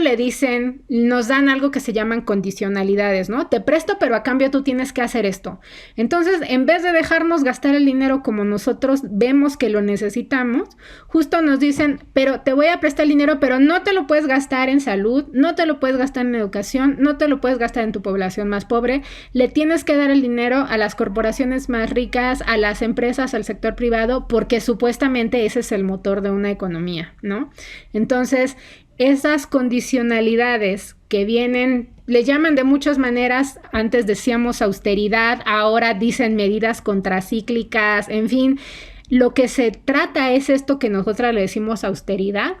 nos dan algo que se llaman condicionalidades, ¿no? Te presto, pero a cambio tú tienes que hacer esto. Entonces, en vez de dejarnos gastar el dinero como nosotros vemos que lo necesitamos, justo nos dicen, pero te voy a prestar el dinero, pero no te lo puedes gastar en salud, no te lo puedes gastar en educación, no te lo puedes gastar en tu población más pobre, le tienes que dar el dinero a las corporaciones más ricas, a las empresas, al sector privado, porque supuestamente ese es el motor de una economía, ¿no? Entonces, esas condicionalidades que vienen, le llaman de muchas maneras, antes decíamos austeridad, ahora dicen medidas contracíclicas, en fin, lo que se trata es esto que nosotras le decimos austeridad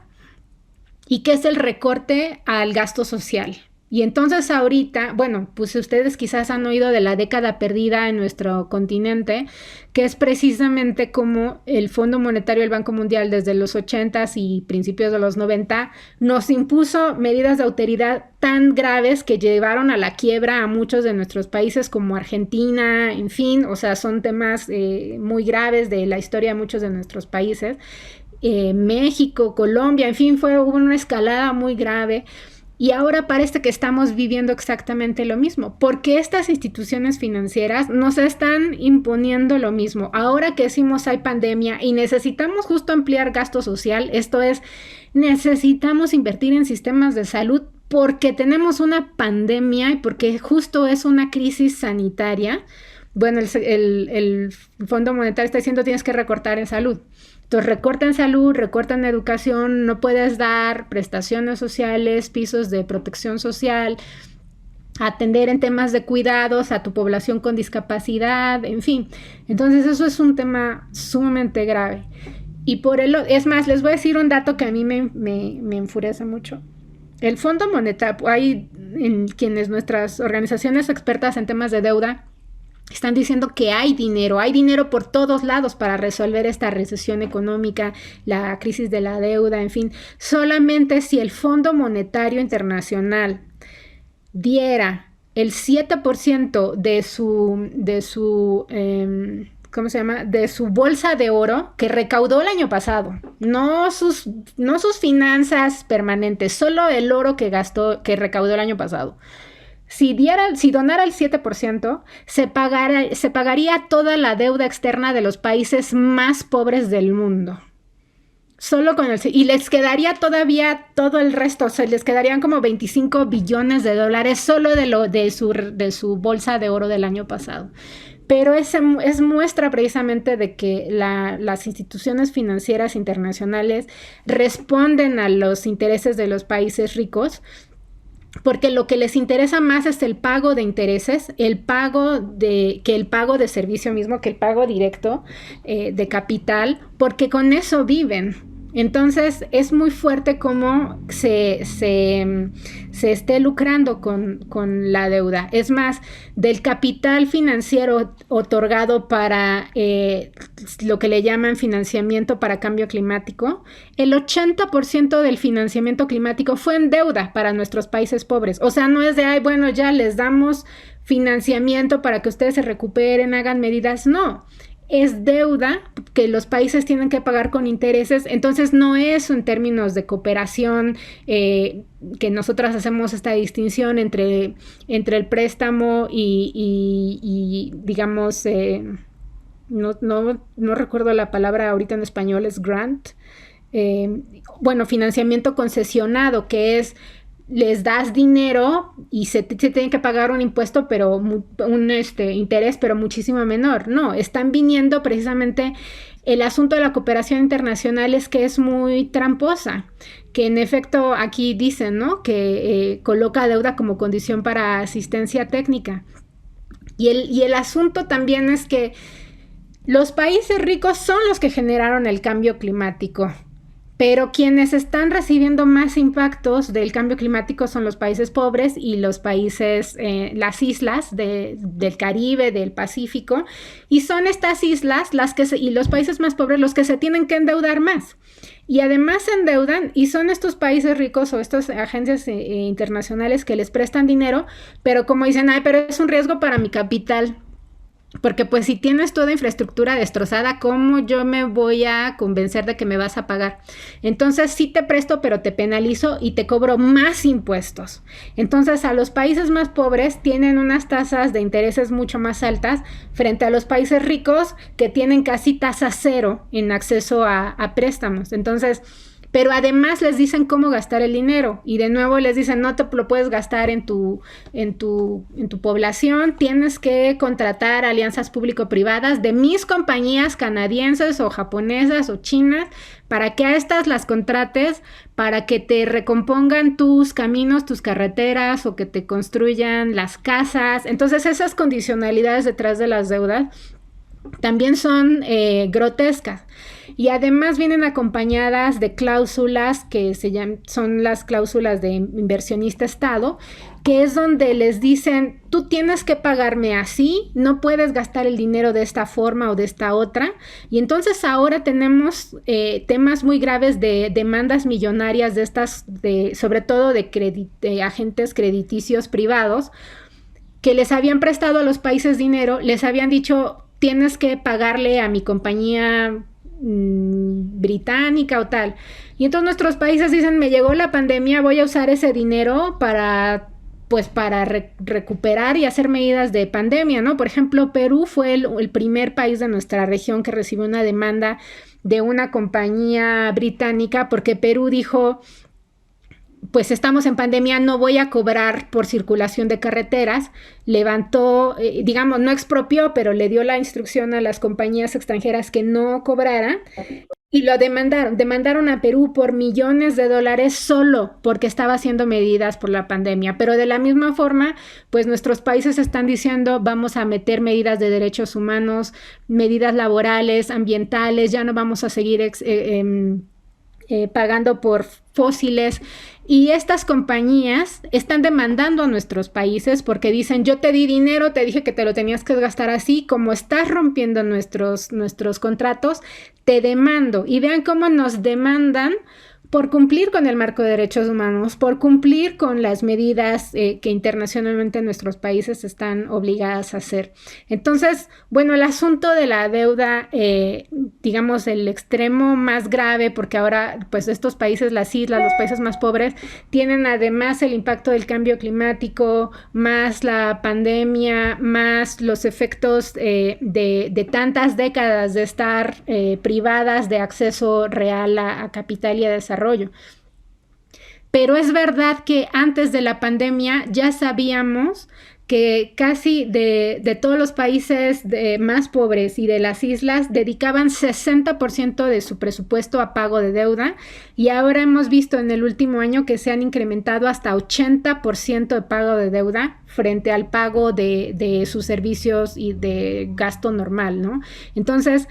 y que es el recorte al gasto social. Y entonces ahorita, pues ustedes quizás han oído de la década perdida en nuestro continente, que es precisamente como el Fondo Monetario del Banco Mundial desde los 80s y principios de los 90 nos impuso medidas de austeridad tan graves que llevaron a la quiebra a muchos de nuestros países como Argentina, en fin, o sea, son temas muy graves de la historia de muchos de nuestros países. México, Colombia, en fin, hubo una escalada muy grave. Y ahora parece que estamos viviendo exactamente lo mismo, porque estas instituciones financieras nos están imponiendo lo mismo. Ahora que decimos hay pandemia y necesitamos justo ampliar gasto social, esto es, necesitamos invertir en sistemas de salud porque tenemos una pandemia y porque justo es una crisis sanitaria. Bueno, el Fondo Monetario está diciendo tienes que recortar en salud. Entonces recorta en salud, recorta en educación, no puedes dar prestaciones sociales, pisos de protección social, atender en temas de cuidados a tu población con discapacidad, en fin. Entonces eso es un tema sumamente grave. Y es más, les voy a decir un dato que a mí me enfurece mucho. El Fondo Monetario, hay en quienes nuestras organizaciones expertas en temas de deuda están diciendo que hay dinero por todos lados para resolver esta recesión económica, la crisis de la deuda, en fin. Solamente si el Fondo Monetario Internacional diera el 7% de su bolsa de oro que recaudó el año pasado, no sus finanzas permanentes, solo el oro que recaudó el año pasado. Si donara el 7%, se pagaría toda la deuda externa de los países más pobres del mundo. Y les quedaría todavía todo el resto, o sea, les quedarían como 25 billones de dólares solo de su bolsa de oro del año pasado. Pero es muestra precisamente de que las instituciones financieras internacionales responden a los intereses de los países ricos, porque lo que les interesa más es el pago de intereses, que el pago de servicio mismo, que el pago directo de capital, porque con eso viven. Entonces es muy fuerte cómo se esté lucrando con la deuda. Es más, del capital financiero otorgado para lo que le llaman financiamiento para cambio climático, el 80% del financiamiento climático fue en deuda para nuestros países pobres. O sea, no es de, ya les damos financiamiento para que ustedes se recuperen, hagan medidas. No. es deuda que los países tienen que pagar con intereses, entonces no es en términos de cooperación que nosotras hacemos esta distinción entre el préstamo y digamos, no recuerdo la palabra ahorita en español, es grant, bueno, financiamiento concesionado, que es les das dinero y se tiene que pagar un impuesto, pero un interés, pero muchísimo menor. No, están viniendo precisamente. El asunto de la cooperación internacional es que es muy tramposa, que en efecto aquí dicen, ¿no?, que coloca deuda como condición para asistencia técnica. Y el asunto también es que los países ricos son los que generaron el cambio climático, pero quienes están recibiendo más impactos del cambio climático son los países pobres y los países, las islas del Caribe, del Pacífico, y son estas islas y los países más pobres los que se tienen que endeudar más. Y además se endeudan y son estos países ricos o estas agencias internacionales que les prestan dinero, pero como dicen, ay, pero es un riesgo para mi capital. Porque pues si tienes toda infraestructura destrozada, ¿cómo yo me voy a convencer de que me vas a pagar? Entonces sí te presto, pero te penalizo y te cobro más impuestos. Entonces a los países más pobres tienen unas tasas de intereses mucho más altas frente a los países ricos que tienen casi tasa cero en acceso a préstamos. Entonces, pero además les dicen cómo gastar el dinero y de nuevo les dicen no te lo puedes gastar en tu población, tienes que contratar alianzas público-privadas de mis compañías canadienses o japonesas o chinas para que a estas las contrates para que te recompongan tus caminos, tus carreteras o que te construyan las casas. Entonces esas condicionalidades detrás de las deudas también son grotescas. Y además vienen acompañadas de cláusulas que son las cláusulas de inversionista-estado, que es donde les dicen, tú tienes que pagarme así, no puedes gastar el dinero de esta forma o de esta otra. Y entonces ahora tenemos temas muy graves de demandas millonarias de estas, sobre todo de agentes crediticios privados, que les habían prestado a los países dinero, les habían dicho, tienes que pagarle a mi compañía británica o tal. Y entonces nuestros países dicen, me llegó la pandemia, voy a usar ese dinero para recuperar y hacer medidas de pandemia, ¿no? Por ejemplo, Perú fue el primer país de nuestra región que recibió una demanda de una compañía británica porque Perú dijo, pues estamos en pandemia, no voy a cobrar por circulación de carreteras. Levantó, digamos, no expropió, pero le dio la instrucción a las compañías extranjeras que no cobraran y lo demandaron a Perú por millones de dólares solo porque estaba haciendo medidas por la pandemia. Pero de la misma forma, pues nuestros países están diciendo, vamos a meter medidas de derechos humanos, medidas laborales, ambientales, ya no vamos a seguir pagando por fósiles. Y estas compañías están demandando a nuestros países porque dicen, yo te di dinero, te dije que te lo tenías que gastar así, como estás rompiendo nuestros contratos, te demando. Y vean cómo nos demandan por cumplir con el marco de derechos humanos, por cumplir con las medidas que internacionalmente nuestros países están obligadas a hacer. Entonces, bueno, el asunto de la deuda, digamos, el extremo más grave, porque ahora, pues, estos países, las islas, los países más pobres, tienen además el impacto del cambio climático, más la pandemia, más los efectos de tantas décadas de estar privadas de acceso real a capital y a desarrollo. Pero es verdad que antes de la pandemia ya sabíamos que casi de todos los países más pobres y de las islas dedicaban 60% de su presupuesto a pago de deuda y ahora hemos visto en el último año que se han incrementado hasta 80% de pago de deuda frente al pago de sus servicios y de gasto normal, ¿no? Entonces,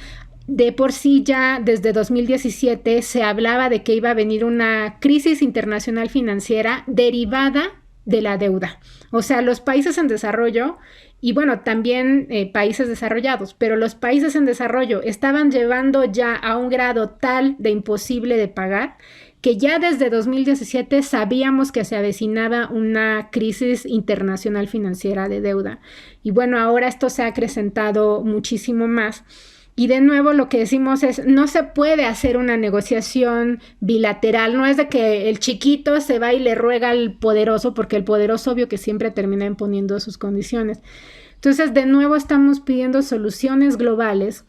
de por sí ya desde 2017 se hablaba de que iba a venir una crisis internacional financiera derivada de la deuda. O sea, los países en desarrollo y bueno, también países desarrollados, pero los países en desarrollo estaban llevando ya a un grado tal de imposible de pagar que ya desde 2017 sabíamos que se avecinaba una crisis internacional financiera de deuda. Y bueno, ahora esto se ha acrecentado muchísimo más. Y de nuevo lo que decimos es, no se puede hacer una negociación bilateral, no es de que el chiquito se va y le ruega al poderoso, porque el poderoso obvio que siempre termina imponiendo sus condiciones. Entonces, de nuevo estamos pidiendo soluciones globales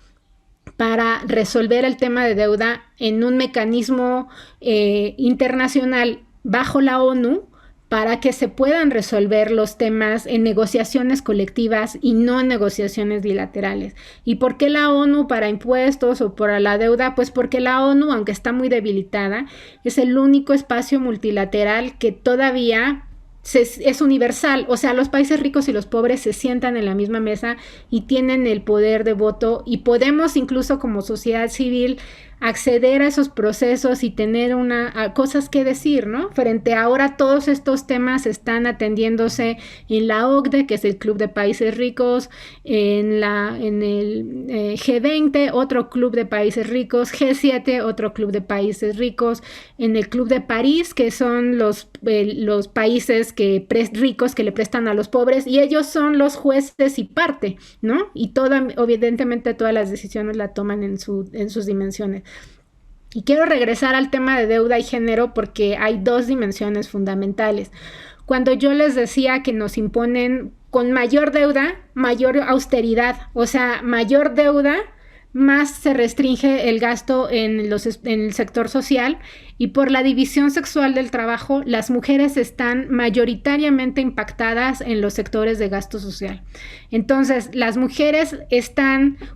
para resolver el tema de deuda en un mecanismo internacional bajo la ONU, para que se puedan resolver los temas en negociaciones colectivas y no en negociaciones bilaterales. ¿Y por qué la ONU para impuestos o para la deuda? Pues porque la ONU, aunque está muy debilitada, es el único espacio multilateral que todavía es universal. O sea, los países ricos y los pobres se sientan en la misma mesa y tienen el poder de voto, y podemos incluso como sociedad civil acceder a esos procesos y tener cosas que decir, ¿no? Frente a ahora todos estos temas están atendiéndose en la OCDE, que es el Club de Países Ricos, en el G20, otro Club de Países Ricos, G7, otro Club de Países Ricos, en el Club de París, que son los países ricos que le prestan a los pobres, y ellos son los jueces y parte, ¿no? Y evidentemente todas las decisiones la toman en sus dimensiones. Y quiero regresar al tema de deuda y género porque hay dos dimensiones fundamentales. Cuando yo les decía que nos imponen con mayor deuda, mayor austeridad, o sea, mayor deuda, más se restringe el gasto en el sector social, y por la división sexual del trabajo, las mujeres están mayoritariamente impactadas en los sectores de gasto social. Entonces, las mujeres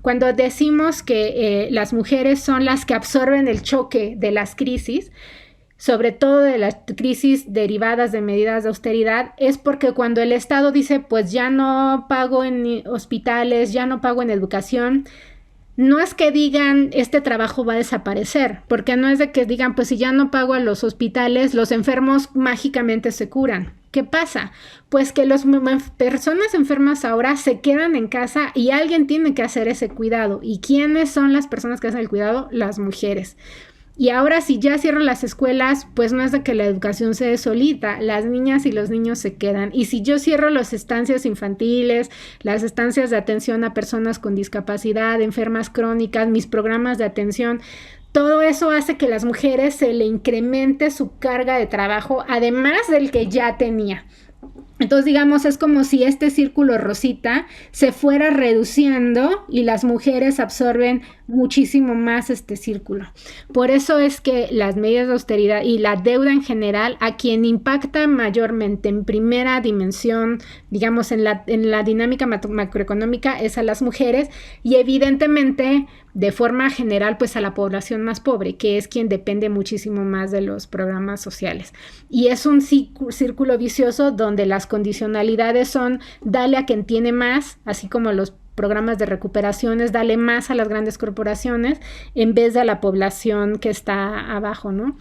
cuando decimos que las mujeres son las que absorben el choque de las crisis, sobre todo de las crisis derivadas de medidas de austeridad, es porque cuando el Estado dice, pues ya no pago en hospitales, ya no pago en educación, no es que digan, este trabajo va a desaparecer, porque no es de que digan, pues si ya no pago a los hospitales, los enfermos mágicamente se curan. ¿Qué pasa? Pues que las personas enfermas ahora se quedan en casa y alguien tiene que hacer ese cuidado. ¿Y quiénes son las personas que hacen el cuidado? Las mujeres. Y ahora si ya cierran las escuelas, pues no es de que la educación se dé solita, las niñas y los niños se quedan. Y si yo cierro las estancias infantiles, las estancias de atención a personas con discapacidad, enfermas crónicas, mis programas de atención, todo eso hace que las mujeres se le incremente su carga de trabajo, además del que ya tenía. Entonces, digamos, es como si este círculo rosita se fuera reduciendo y las mujeres absorben muchísimo más este círculo. Por eso es que las medidas de austeridad y la deuda en general, a quien impacta mayormente en primera dimensión, digamos, en la dinámica macroeconómica, es a las mujeres, y evidentemente de forma general pues a la población más pobre, que es quien depende muchísimo más de los programas sociales. Y es un círculo vicioso donde las condicionalidades son dale a quien tiene más, así como los programas de recuperaciones, dale más a las grandes corporaciones en vez de a la población que está abajo, ¿no?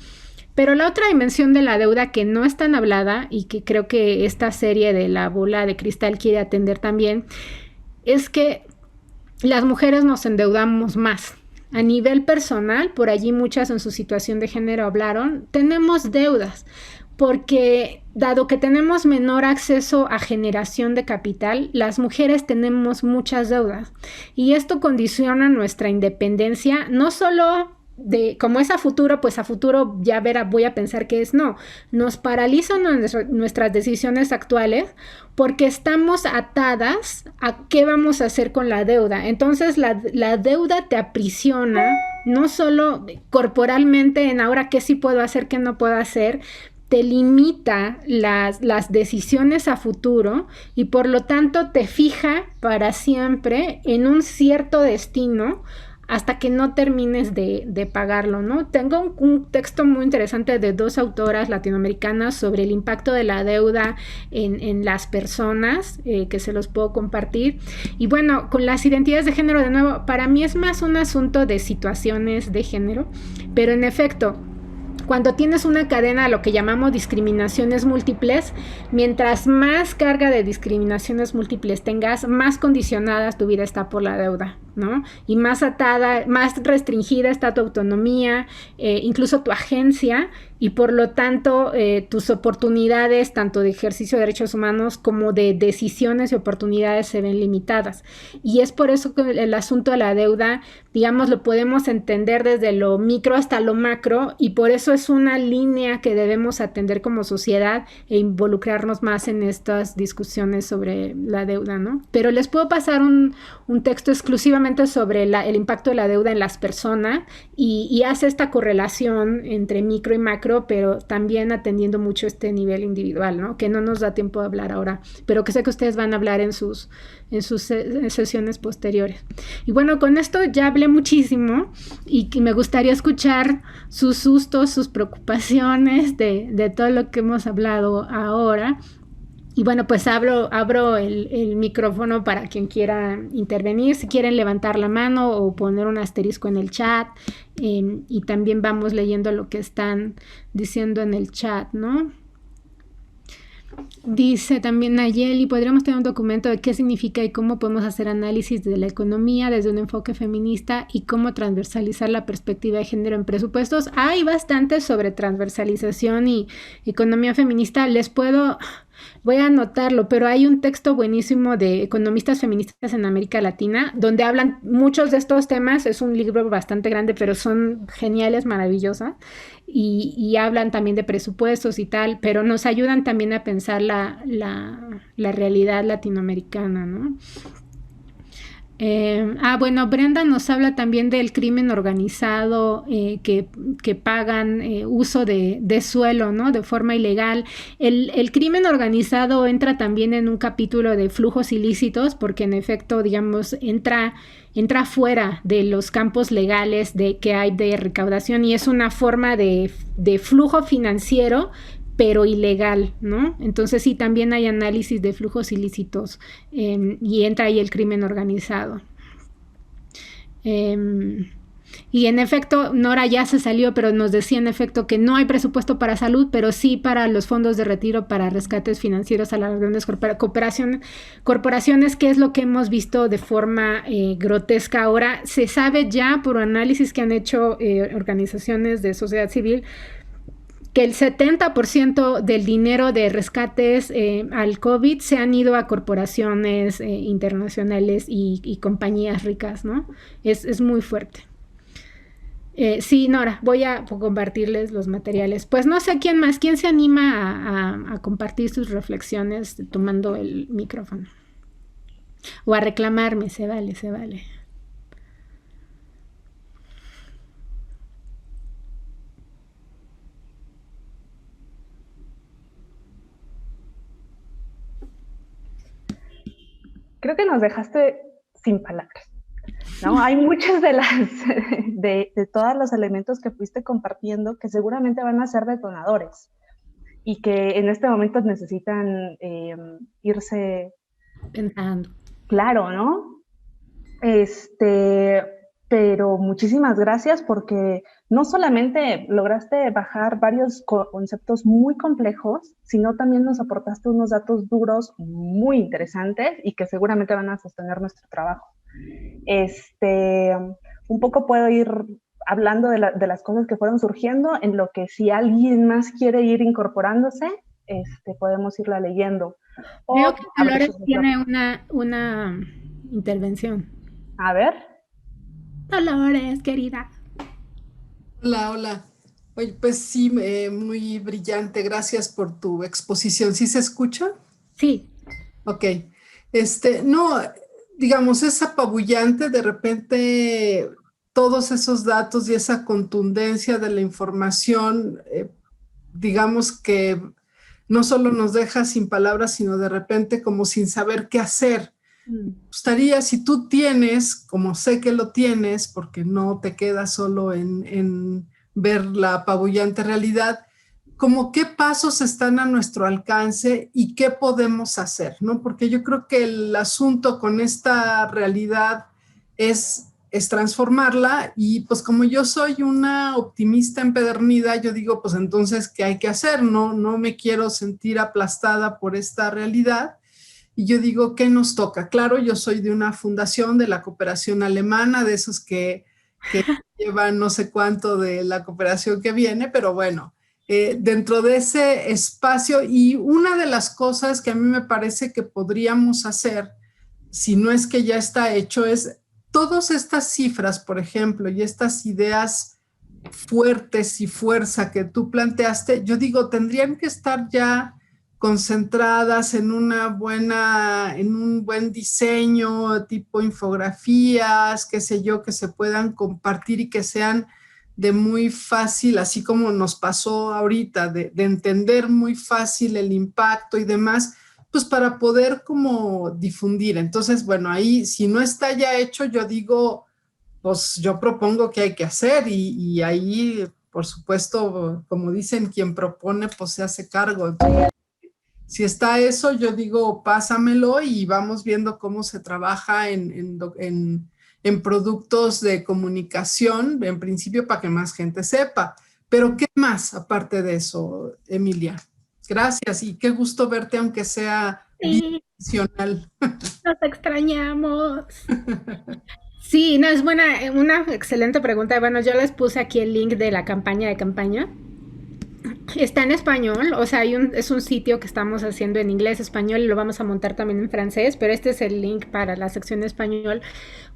Pero la otra dimensión de la deuda que no es tan hablada y que creo que esta serie de La Bola de Cristal quiere atender también, es que las mujeres nos endeudamos más. A nivel personal, por allí muchas en su situación de género hablaron, tenemos deudas, porque dado que tenemos menor acceso a generación de capital, las mujeres tenemos muchas deudas. Y esto condiciona nuestra independencia, no solo como es a futuro, pues a futuro ya voy a pensar que no. Nos paralizan nuestras decisiones actuales porque estamos atadas a qué vamos a hacer con la deuda. Entonces la deuda te aprisiona, no solo corporalmente en ahora qué sí puedo hacer, qué no puedo hacer, te limita las decisiones a futuro y por lo tanto te fija para siempre en un cierto destino hasta que no termines de pagarlo, ¿no? Tengo un texto muy interesante de dos autoras latinoamericanas sobre el impacto de la deuda en las personas, que se los puedo compartir. Y bueno, con las identidades de género, de nuevo, para mí es más un asunto de situaciones de género, pero en efecto, cuando tienes una cadena, lo que llamamos discriminaciones múltiples, mientras más carga de discriminaciones múltiples tengas, más condicionada tu vida está por la deuda. ¿no? Y más atada, más restringida está tu autonomía, incluso tu agencia, y por lo tanto tus oportunidades, tanto de ejercicio de derechos humanos como de decisiones y oportunidades se ven limitadas. Y es por eso que el asunto de la deuda, digamos, lo podemos entender desde lo micro hasta lo macro, y por eso es una línea que debemos atender como sociedad e involucrarnos más en estas discusiones sobre la deuda, ¿no? Pero les puedo pasar un texto exclusivamente sobre el impacto de la deuda en las personas y hace esta correlación entre micro y macro, pero también atendiendo mucho este nivel individual, ¿no? Que no nos da tiempo de hablar ahora, pero que sé que ustedes van a hablar en sus sesiones posteriores. Y bueno, con esto ya hablé muchísimo y me gustaría escuchar sus sustos, sus preocupaciones de todo lo que hemos hablado ahora. Y bueno, pues abro el micrófono para quien quiera intervenir, si quieren levantar la mano o poner un asterisco en el chat, y también vamos leyendo lo que están diciendo en el chat, ¿no? Dice también Nayeli, podríamos tener un documento de qué significa y cómo podemos hacer análisis de la economía desde un enfoque feminista y cómo transversalizar la perspectiva de género en presupuestos. Hay bastante sobre transversalización y economía feminista. Voy a anotarlo, pero hay un texto buenísimo de economistas feministas en América Latina, donde hablan muchos de estos temas. Es un libro bastante grande, pero son geniales, maravillosas, y hablan también de presupuestos y tal, pero nos ayudan también a pensar la realidad latinoamericana, ¿no? Bueno, Brenda nos habla también del crimen organizado, que pagan uso de suelo, ¿no? De forma ilegal. El crimen organizado entra también en un capítulo de flujos ilícitos, porque en efecto, digamos, entra fuera de los campos legales que hay de recaudación, y es una forma de flujo financiero, pero ilegal, ¿no? Entonces sí, también hay análisis de flujos ilícitos, y entra ahí el crimen organizado. Y en efecto, Nora ya se salió, pero nos decía en efecto que no hay presupuesto para salud, pero sí para los fondos de retiro, para rescates financieros a las grandes corporaciones, que es lo que hemos visto de forma grotesca. Ahora se sabe ya por análisis que han hecho organizaciones de sociedad civil, que el 70% del dinero de rescates al COVID se han ido a corporaciones internacionales y compañías ricas, ¿no? Es muy fuerte. Sí, Nora, voy a compartirles los materiales. Pues no sé quién se anima a compartir sus reflexiones tomando el micrófono. O a reclamarme, se vale. Creo que nos dejaste sin palabras, ¿no? Hay muchas de todos los elementos que fuiste compartiendo que seguramente van a ser detonadores y que en este momento necesitan irse pensando. Claro, ¿no? Pero muchísimas gracias, porque no solamente lograste bajar varios conceptos muy complejos, sino también nos aportaste unos datos duros muy interesantes y que seguramente van a sostener nuestro trabajo. Un poco puedo ir hablando de las cosas que fueron surgiendo, en lo que si alguien más quiere ir incorporándose, podemos irla leyendo. Veo que Dolores tiene una intervención. A ver. Dolores, querida. Hola. Oye, pues sí, muy brillante. Gracias por tu exposición. ¿Sí se escucha? Sí. Ok. No, digamos, es apabullante de repente todos esos datos y esa contundencia de la información, digamos que no solo nos deja sin palabras, sino de repente como sin saber qué hacer. Me gustaría, si tú tienes, como sé que lo tienes, porque no te quedas solo en ver la apabullante realidad, como qué pasos están a nuestro alcance y qué podemos hacer, ¿no? Porque yo creo que el asunto con esta realidad es transformarla, y pues como yo soy una optimista empedernida, yo digo, pues entonces, ¿qué hay que hacer? No me quiero sentir aplastada por esta realidad. y yo digo, ¿qué nos toca? Claro, yo soy de una fundación de la cooperación alemana, de esos que llevan no sé cuánto de la cooperación que viene, pero bueno, dentro de ese espacio, y una de las cosas que a mí me parece que podríamos hacer, si no es que ya está hecho, es todas estas cifras, por ejemplo, y estas ideas fuertes y fuerza que tú planteaste, yo digo, tendrían que estar ya concentradas en en un buen diseño, tipo infografías, qué sé yo, que se puedan compartir y que sean de muy fácil, así como nos pasó ahorita, de entender muy fácil el impacto y demás, pues para poder como difundir. Entonces, bueno, ahí si no está ya hecho, yo digo, pues yo propongo que hay que hacer y ahí, por supuesto, como dicen, quien propone, pues se hace cargo. Entonces, si está eso, yo digo, pásamelo y vamos viendo cómo se trabaja en productos de comunicación, en principio para que más gente sepa. Pero ¿qué más aparte de eso, Emilia? Gracias y qué gusto verte, aunque sea Sí, bidimensional. nos extrañamos. Sí, no, es una excelente pregunta. Bueno, yo les puse aquí el link de la campaña de campaña. Está en español, o sea, es un sitio que estamos haciendo en inglés, español, y lo vamos a montar también en francés, pero este es el link para la sección de español,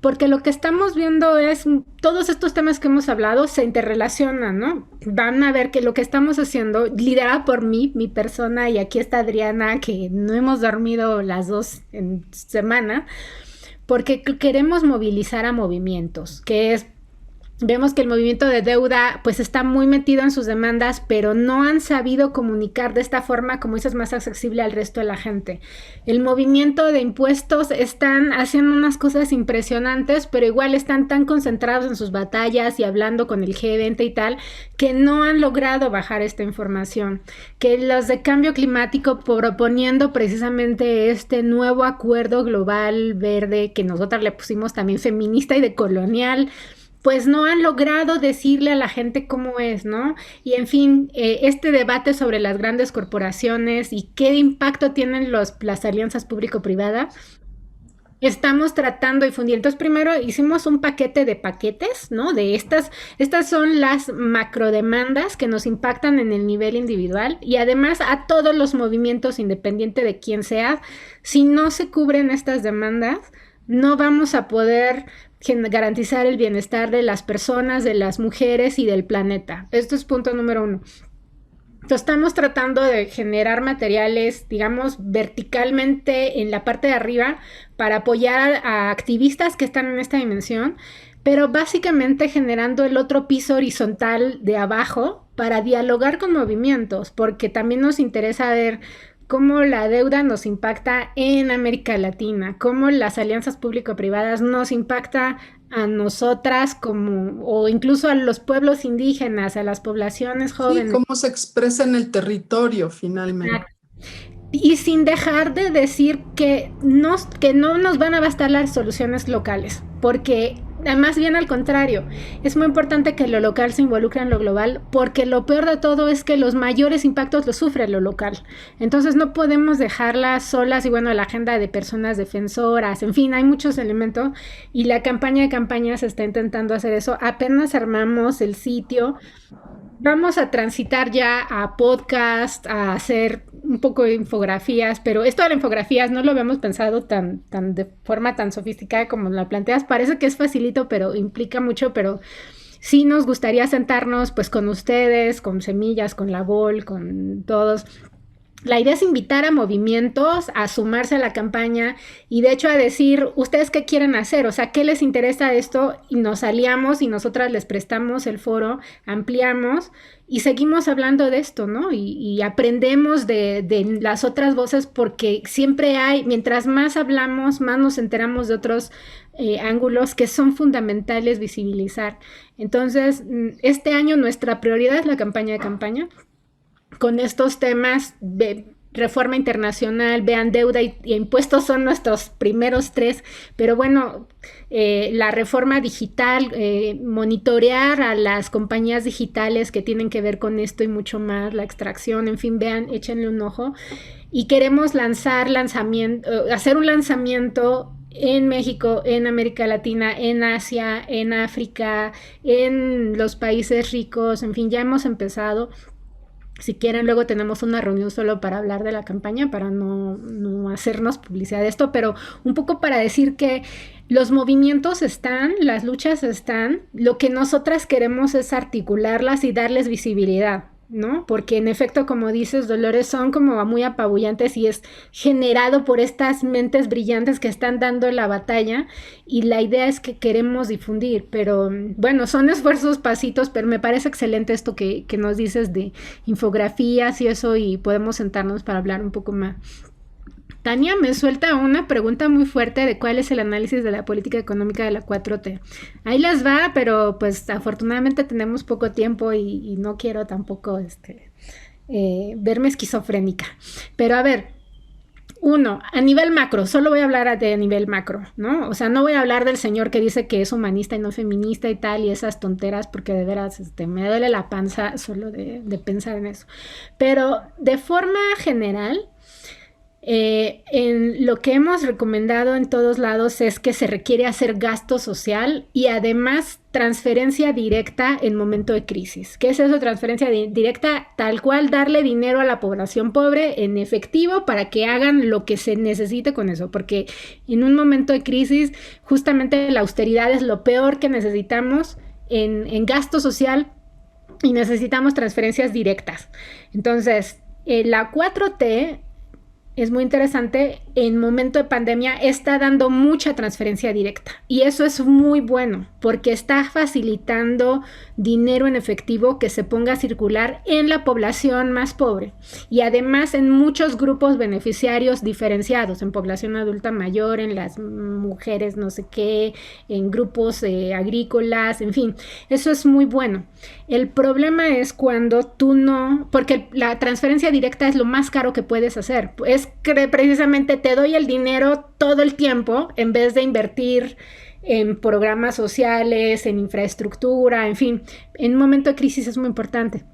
porque lo que estamos viendo es, todos estos temas que hemos hablado se interrelacionan, ¿no? Van a ver que lo que estamos haciendo, liderada por mí, mi persona, y aquí está Adriana, que no hemos dormido las dos en semana, porque queremos movilizar a movimientos, que es... Vemos que el movimiento de deuda pues está muy metido en sus demandas, pero no han sabido comunicar de esta forma, como dices, más accesible al resto de la gente. El movimiento de impuestos están haciendo unas cosas impresionantes, pero igual están tan concentrados en sus batallas y hablando con el G20 y tal, que no han logrado bajar esta información. Que los de cambio climático, proponiendo precisamente este nuevo acuerdo global verde, que nosotras le pusimos también feminista y decolonial, pues no han logrado decirle a la gente cómo es, ¿no? Y en fin, este debate sobre las grandes corporaciones y qué impacto tienen las alianzas público-privadas, estamos tratando de difundir. Entonces, primero hicimos un paquete de paquetes, ¿no? De estas son las macrodemandas que nos impactan en el nivel individual y además a todos los movimientos, independiente de quién sea. Si no se cubren estas demandas, no vamos a poder garantizar el bienestar de las personas, de las mujeres y del planeta. Esto es punto número 1. Entonces, estamos tratando de generar materiales, digamos, verticalmente en la parte de arriba para apoyar a activistas que están en esta dimensión, pero básicamente generando el otro piso horizontal de abajo para dialogar con movimientos, porque también nos interesa ver cómo la deuda nos impacta en América Latina, cómo las alianzas público-privadas nos impacta a nosotras como, o incluso a los pueblos indígenas, a las poblaciones jóvenes. Sí, cómo se expresa en el territorio finalmente. Exacto. Y sin dejar de decir que no nos van a bastar las soluciones locales, porque más bien al contrario, es muy importante que lo local se involucre en lo global, porque lo peor de todo es que los mayores impactos los sufre lo local. Entonces no podemos dejarlas solas y bueno, la agenda de personas defensoras, en fin, hay muchos elementos y la campaña de campañas está intentando hacer eso. Apenas armamos el sitio. Vamos a transitar ya a podcast, a hacer un poco de infografías, pero esto de las infografías no lo habíamos pensado tan de forma tan sofisticada como la planteas. Parece que es facilito, pero implica mucho, pero sí nos gustaría sentarnos pues con ustedes, con Semillas, con la BOL, con todos. La idea es invitar a movimientos a sumarse a la campaña y de hecho a decir, ¿ustedes qué quieren hacer? O sea, ¿qué les interesa esto? Y nos aliamos y nosotras les prestamos el foro, ampliamos y seguimos hablando de esto, ¿no? Y aprendemos de las otras voces porque siempre hay, mientras más hablamos, más nos enteramos de otros ángulos que son fundamentales visibilizar. Entonces, este año nuestra prioridad es la campaña de campaña. Con estos temas reforma internacional, vean deuda y impuestos son nuestros primeros 3, pero bueno, la reforma digital, monitorear a las compañías digitales que tienen que ver con esto y mucho más, la extracción, en fin, vean, échenle un ojo. Y queremos hacer un lanzamiento en México, en América Latina, en Asia, en África, en los países ricos, en fin, ya hemos empezado. Si quieren, luego tenemos una reunión solo para hablar de la campaña, para no hacernos publicidad de esto, pero un poco para decir que los movimientos están, las luchas están, lo que nosotras queremos es articularlas y darles visibilidad, ¿no? Porque en efecto, como dices, Dolores, son como muy apabullantes y es generado por estas mentes brillantes que están dando la batalla y la idea es que queremos difundir, pero bueno, son esfuerzos, pasitos, pero me parece excelente esto que nos dices de infografías y eso y podemos sentarnos para hablar un poco más. Tania me suelta una pregunta muy fuerte de cuál es el análisis de la política económica de la 4T. Ahí les va, pero pues afortunadamente tenemos poco tiempo y no quiero tampoco verme esquizofrénica. Pero a ver, a nivel macro, solo voy a hablar de nivel macro, ¿no? O sea, no voy a hablar del señor que dice que es humanista y no feminista y tal, y esas tonteras, porque de veras me duele la panza solo de pensar en eso. Pero de forma general, en lo que hemos recomendado en todos lados es que se requiere hacer gasto social y además transferencia directa en momento de crisis. ¿Qué es eso? Transferencia directa, tal cual darle dinero a la población pobre en efectivo para que hagan lo que se necesite con eso, porque en un momento de crisis justamente la austeridad es lo peor que necesitamos en gasto social y necesitamos transferencias directas. Entonces, la 4T es muy interesante, en momento de pandemia está dando mucha transferencia directa y eso es muy bueno porque está facilitando dinero en efectivo que se ponga a circular en la población más pobre y además en muchos grupos beneficiarios diferenciados, en población adulta mayor, en las mujeres no sé qué, en grupos agrícolas, en fin, eso es muy bueno. El problema es cuando porque la transferencia directa es lo más caro que puedes hacer, es que precisamente te doy el dinero todo el tiempo en vez de invertir en programas sociales, en infraestructura, en fin, en un momento de crisis es muy importante.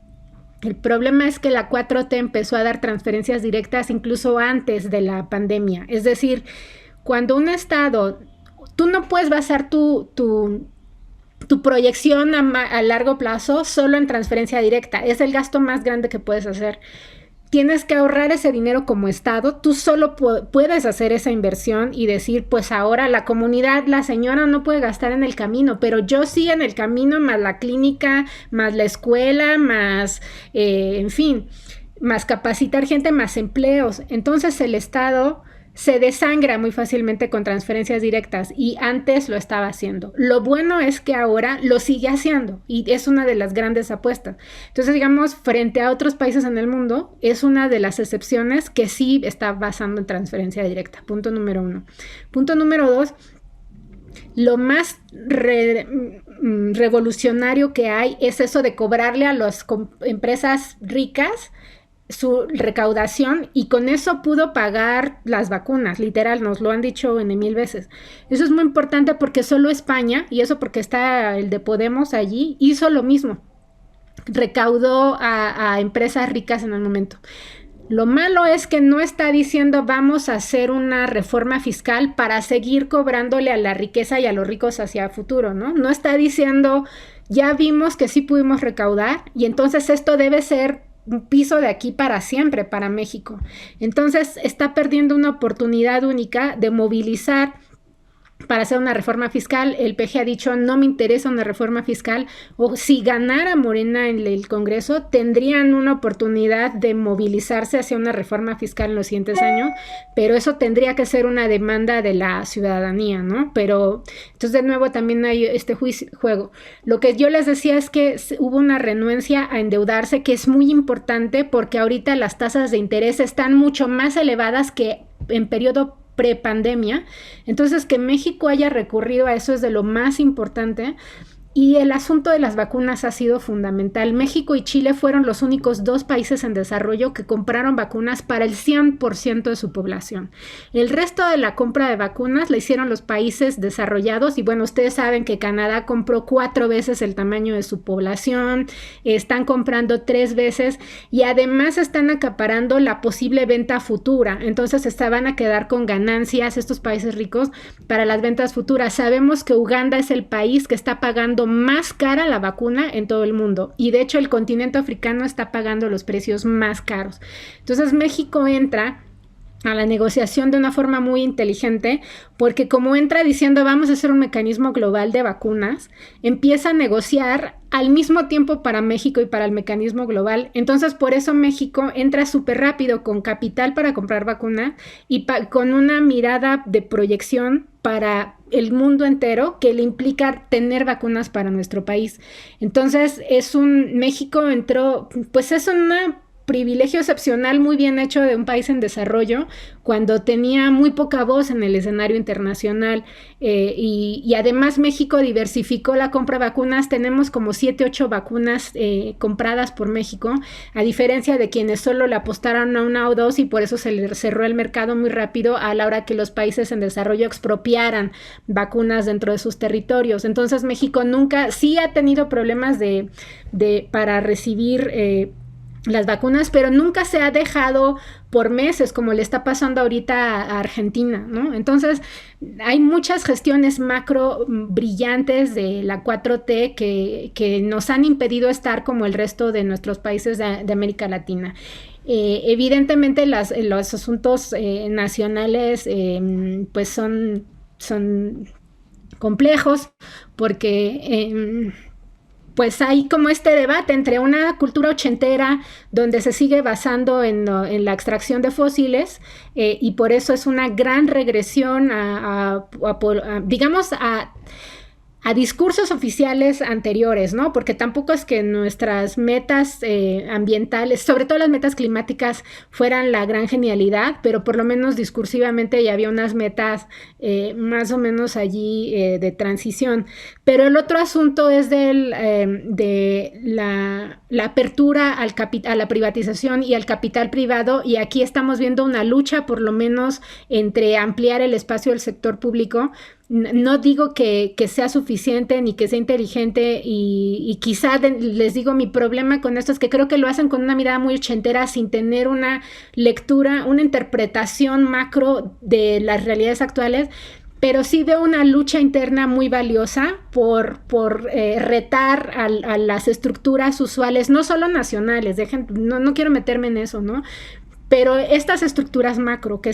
El problema es que la 4T empezó a dar transferencias directas incluso antes de la pandemia, es decir, cuando un estado, tú no puedes basar tu proyección a largo plazo solo en transferencia directa, es el gasto más grande que puedes hacer. Tienes que ahorrar ese dinero como Estado, tú solo puedes hacer esa inversión y decir, pues ahora la comunidad, la señora no puede gastar en el camino, pero yo sí en el camino, más la clínica, más la escuela, más, en fin, más capacitar gente, más empleos. Entonces el Estado se desangra muy fácilmente con transferencias directas y antes lo estaba haciendo. Lo bueno es que ahora lo sigue haciendo y es una de las grandes apuestas. Entonces, digamos, frente a otros países en el mundo, es una de las excepciones que sí está basando en transferencia directa. Punto número 1. Punto número 2. Lo más revolucionario que hay es eso de cobrarle a las empresas ricas su recaudación y con eso pudo pagar las vacunas, literal, nos lo han dicho en 1000 veces. Eso es muy importante porque solo España, y eso porque está el de Podemos allí, hizo lo mismo, recaudó a empresas ricas en el momento. Lo malo es que no está diciendo vamos a hacer una reforma fiscal para seguir cobrándole a la riqueza y a los ricos hacia el futuro, ¿no? No está diciendo ya vimos que sí pudimos recaudar y entonces esto debe ser un piso de aquí para siempre para México. Entonces está perdiendo una oportunidad única de movilizar para hacer una reforma fiscal. El PG ha dicho no me interesa una reforma fiscal, o si ganara Morena en el Congreso tendrían una oportunidad de movilizarse hacia una reforma fiscal en los siguientes años, pero eso tendría que ser una demanda de la ciudadanía, ¿no? Pero entonces de nuevo también hay este juego. Lo que yo les decía es que hubo una renuencia a endeudarse que es muy importante porque ahorita las tasas de interés están mucho más elevadas que en periodo prepandemia, entonces que México haya recurrido a eso es de lo más importante Y el asunto de las vacunas ha sido fundamental. México y Chile fueron los únicos 2 países en desarrollo que compraron vacunas para el 100% de su población. El resto de la compra de vacunas la hicieron los países desarrollados y bueno, ustedes saben que Canadá compró 4 veces el tamaño de su población, están comprando 3 veces y además están acaparando la posible venta futura. Entonces se van a quedar con ganancias estos países ricos para las ventas futuras. Sabemos que Uganda es el país que está pagando más cara la vacuna en todo el mundo y de hecho el continente africano está pagando los precios más caros. Entonces México entra a la negociación de una forma muy inteligente porque como entra diciendo vamos a hacer un mecanismo global de vacunas, empieza a negociar al mismo tiempo para México y para el mecanismo global. Entonces por eso México entra súper rápido con capital para comprar vacuna y con una mirada de proyección para el mundo entero que le implica tener vacunas para nuestro país. Entonces México entró, pues es una privilegio excepcional muy bien hecho de un país en desarrollo cuando tenía muy poca voz en el escenario internacional y además México diversificó la compra de vacunas. Tenemos como 7-8 vacunas compradas por México, a diferencia de quienes solo le apostaron a 1 o 2 y por eso se le cerró el mercado muy rápido a la hora que los países en desarrollo expropiaran vacunas dentro de sus territorios. Entonces México nunca, sí ha tenido problemas para recibir las vacunas, pero nunca se ha dejado por meses como le está pasando ahorita a Argentina, ¿no? Entonces hay muchas gestiones macro brillantes de la 4T que nos han impedido estar como el resto de nuestros países de América Latina. Evidentemente los asuntos nacionales pues son complejos porque pues hay como este debate entre una cultura ochentera donde se sigue basando en la extracción de fósiles y por eso es una gran regresión digamos a discursos oficiales anteriores, ¿no? Porque tampoco es que nuestras metas ambientales, sobre todo las metas climáticas, fueran la gran genialidad, pero por lo menos discursivamente ya había unas metas más o menos allí de transición. Pero el otro asunto es de la apertura a la privatización y al capital privado, y aquí estamos viendo una lucha por lo menos entre ampliar el espacio del sector público. No digo que sea suficiente ni que sea inteligente y quizá les digo mi problema con esto es que creo que lo hacen con una mirada muy ochentera sin tener una lectura, una interpretación macro de las realidades actuales, pero sí veo una lucha interna muy valiosa por retar a las estructuras usuales, no solo nacionales, no quiero meterme en eso, ¿no? Pero estas estructuras macro que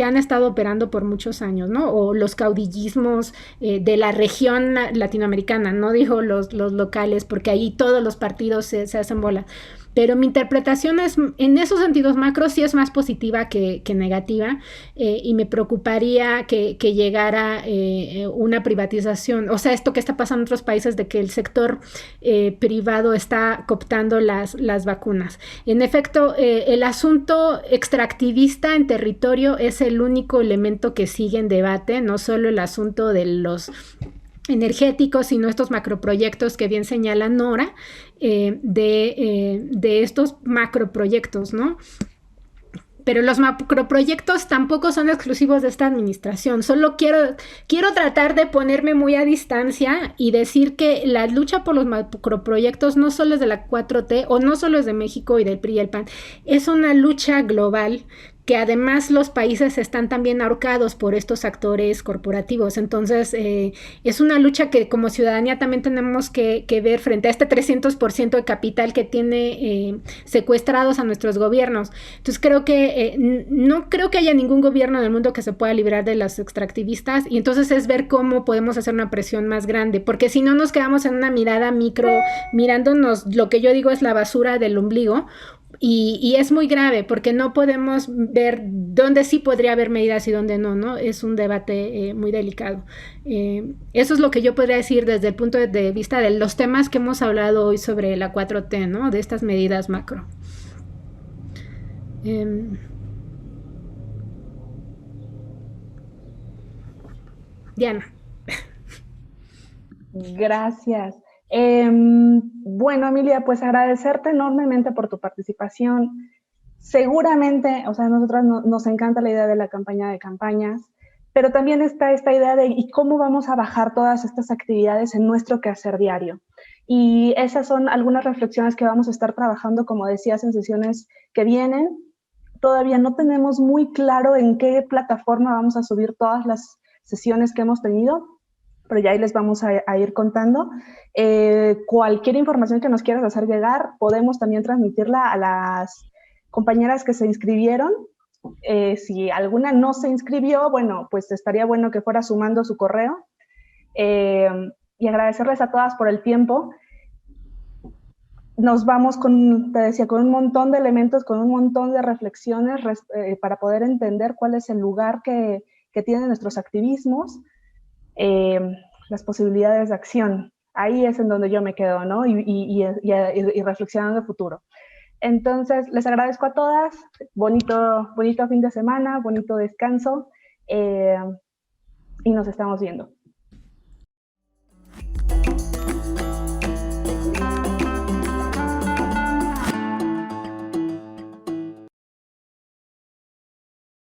han estado operando por muchos años, ¿no? O los caudillismos de la región latinoamericana, no digo los locales, porque ahí todos los partidos se hacen bola. Pero mi interpretación es, en esos sentidos macros, sí es más positiva que negativa y me preocuparía que llegara una privatización. O sea, esto que está pasando en otros países de que el sector privado está cooptando las vacunas. En efecto, el asunto extractivista en territorio es el único elemento que sigue en debate, no solo el asunto de los energéticos, sino estos macroproyectos que bien señala Nora, de estos macroproyectos, ¿no? Pero los macroproyectos tampoco son exclusivos de esta administración. Solo quiero tratar de ponerme muy a distancia y decir que la lucha por los macroproyectos no solo es de la 4T o no solo es de México y del PRI y el PAN, es una lucha global que además los países están también ahorcados por estos actores corporativos. Entonces, es una lucha que como ciudadanía también tenemos que ver frente a este 300% de capital que tiene secuestrados a nuestros gobiernos. Entonces, creo que no creo que haya ningún gobierno del mundo que se pueda librar de los extractivistas, y entonces es ver cómo podemos hacer una presión más grande, porque si no nos quedamos en una mirada micro, mirándonos, lo que yo digo es la basura del ombligo. Y es muy grave porque no podemos ver dónde sí podría haber medidas y dónde no, ¿no? Es un debate muy delicado. Eso es lo que yo podría decir desde el punto de vista de los temas que hemos hablado hoy sobre la 4T, ¿no? De estas medidas macro. Diana. Gracias. Bueno, Emilia, pues agradecerte enormemente por tu participación. Seguramente, o sea, a nosotros nos encanta la idea de la campaña de campañas, pero también está esta idea de ¿y cómo vamos a bajar todas estas actividades en nuestro quehacer diario? Y esas son algunas reflexiones que vamos a estar trabajando, como decías, en sesiones que vienen. Todavía no tenemos muy claro en qué plataforma vamos a subir todas las sesiones que hemos tenido, pero ya ahí les vamos a ir contando. Cualquier información que nos quieras hacer llegar, podemos también transmitirla a las compañeras que se inscribieron. Si alguna no se inscribió, bueno, pues estaría bueno que fuera sumando su correo. Y agradecerles a todas por el tiempo. Nos vamos te decía, con un montón de elementos, con un montón de reflexiones para poder entender cuál es el lugar que tienen nuestros activismos, las posibilidades de acción. Ahí es en donde yo me quedo, ¿no? Y reflexionando el futuro. Entonces, les agradezco a todas. Bonito fin de semana, bonito descanso. Y nos estamos viendo.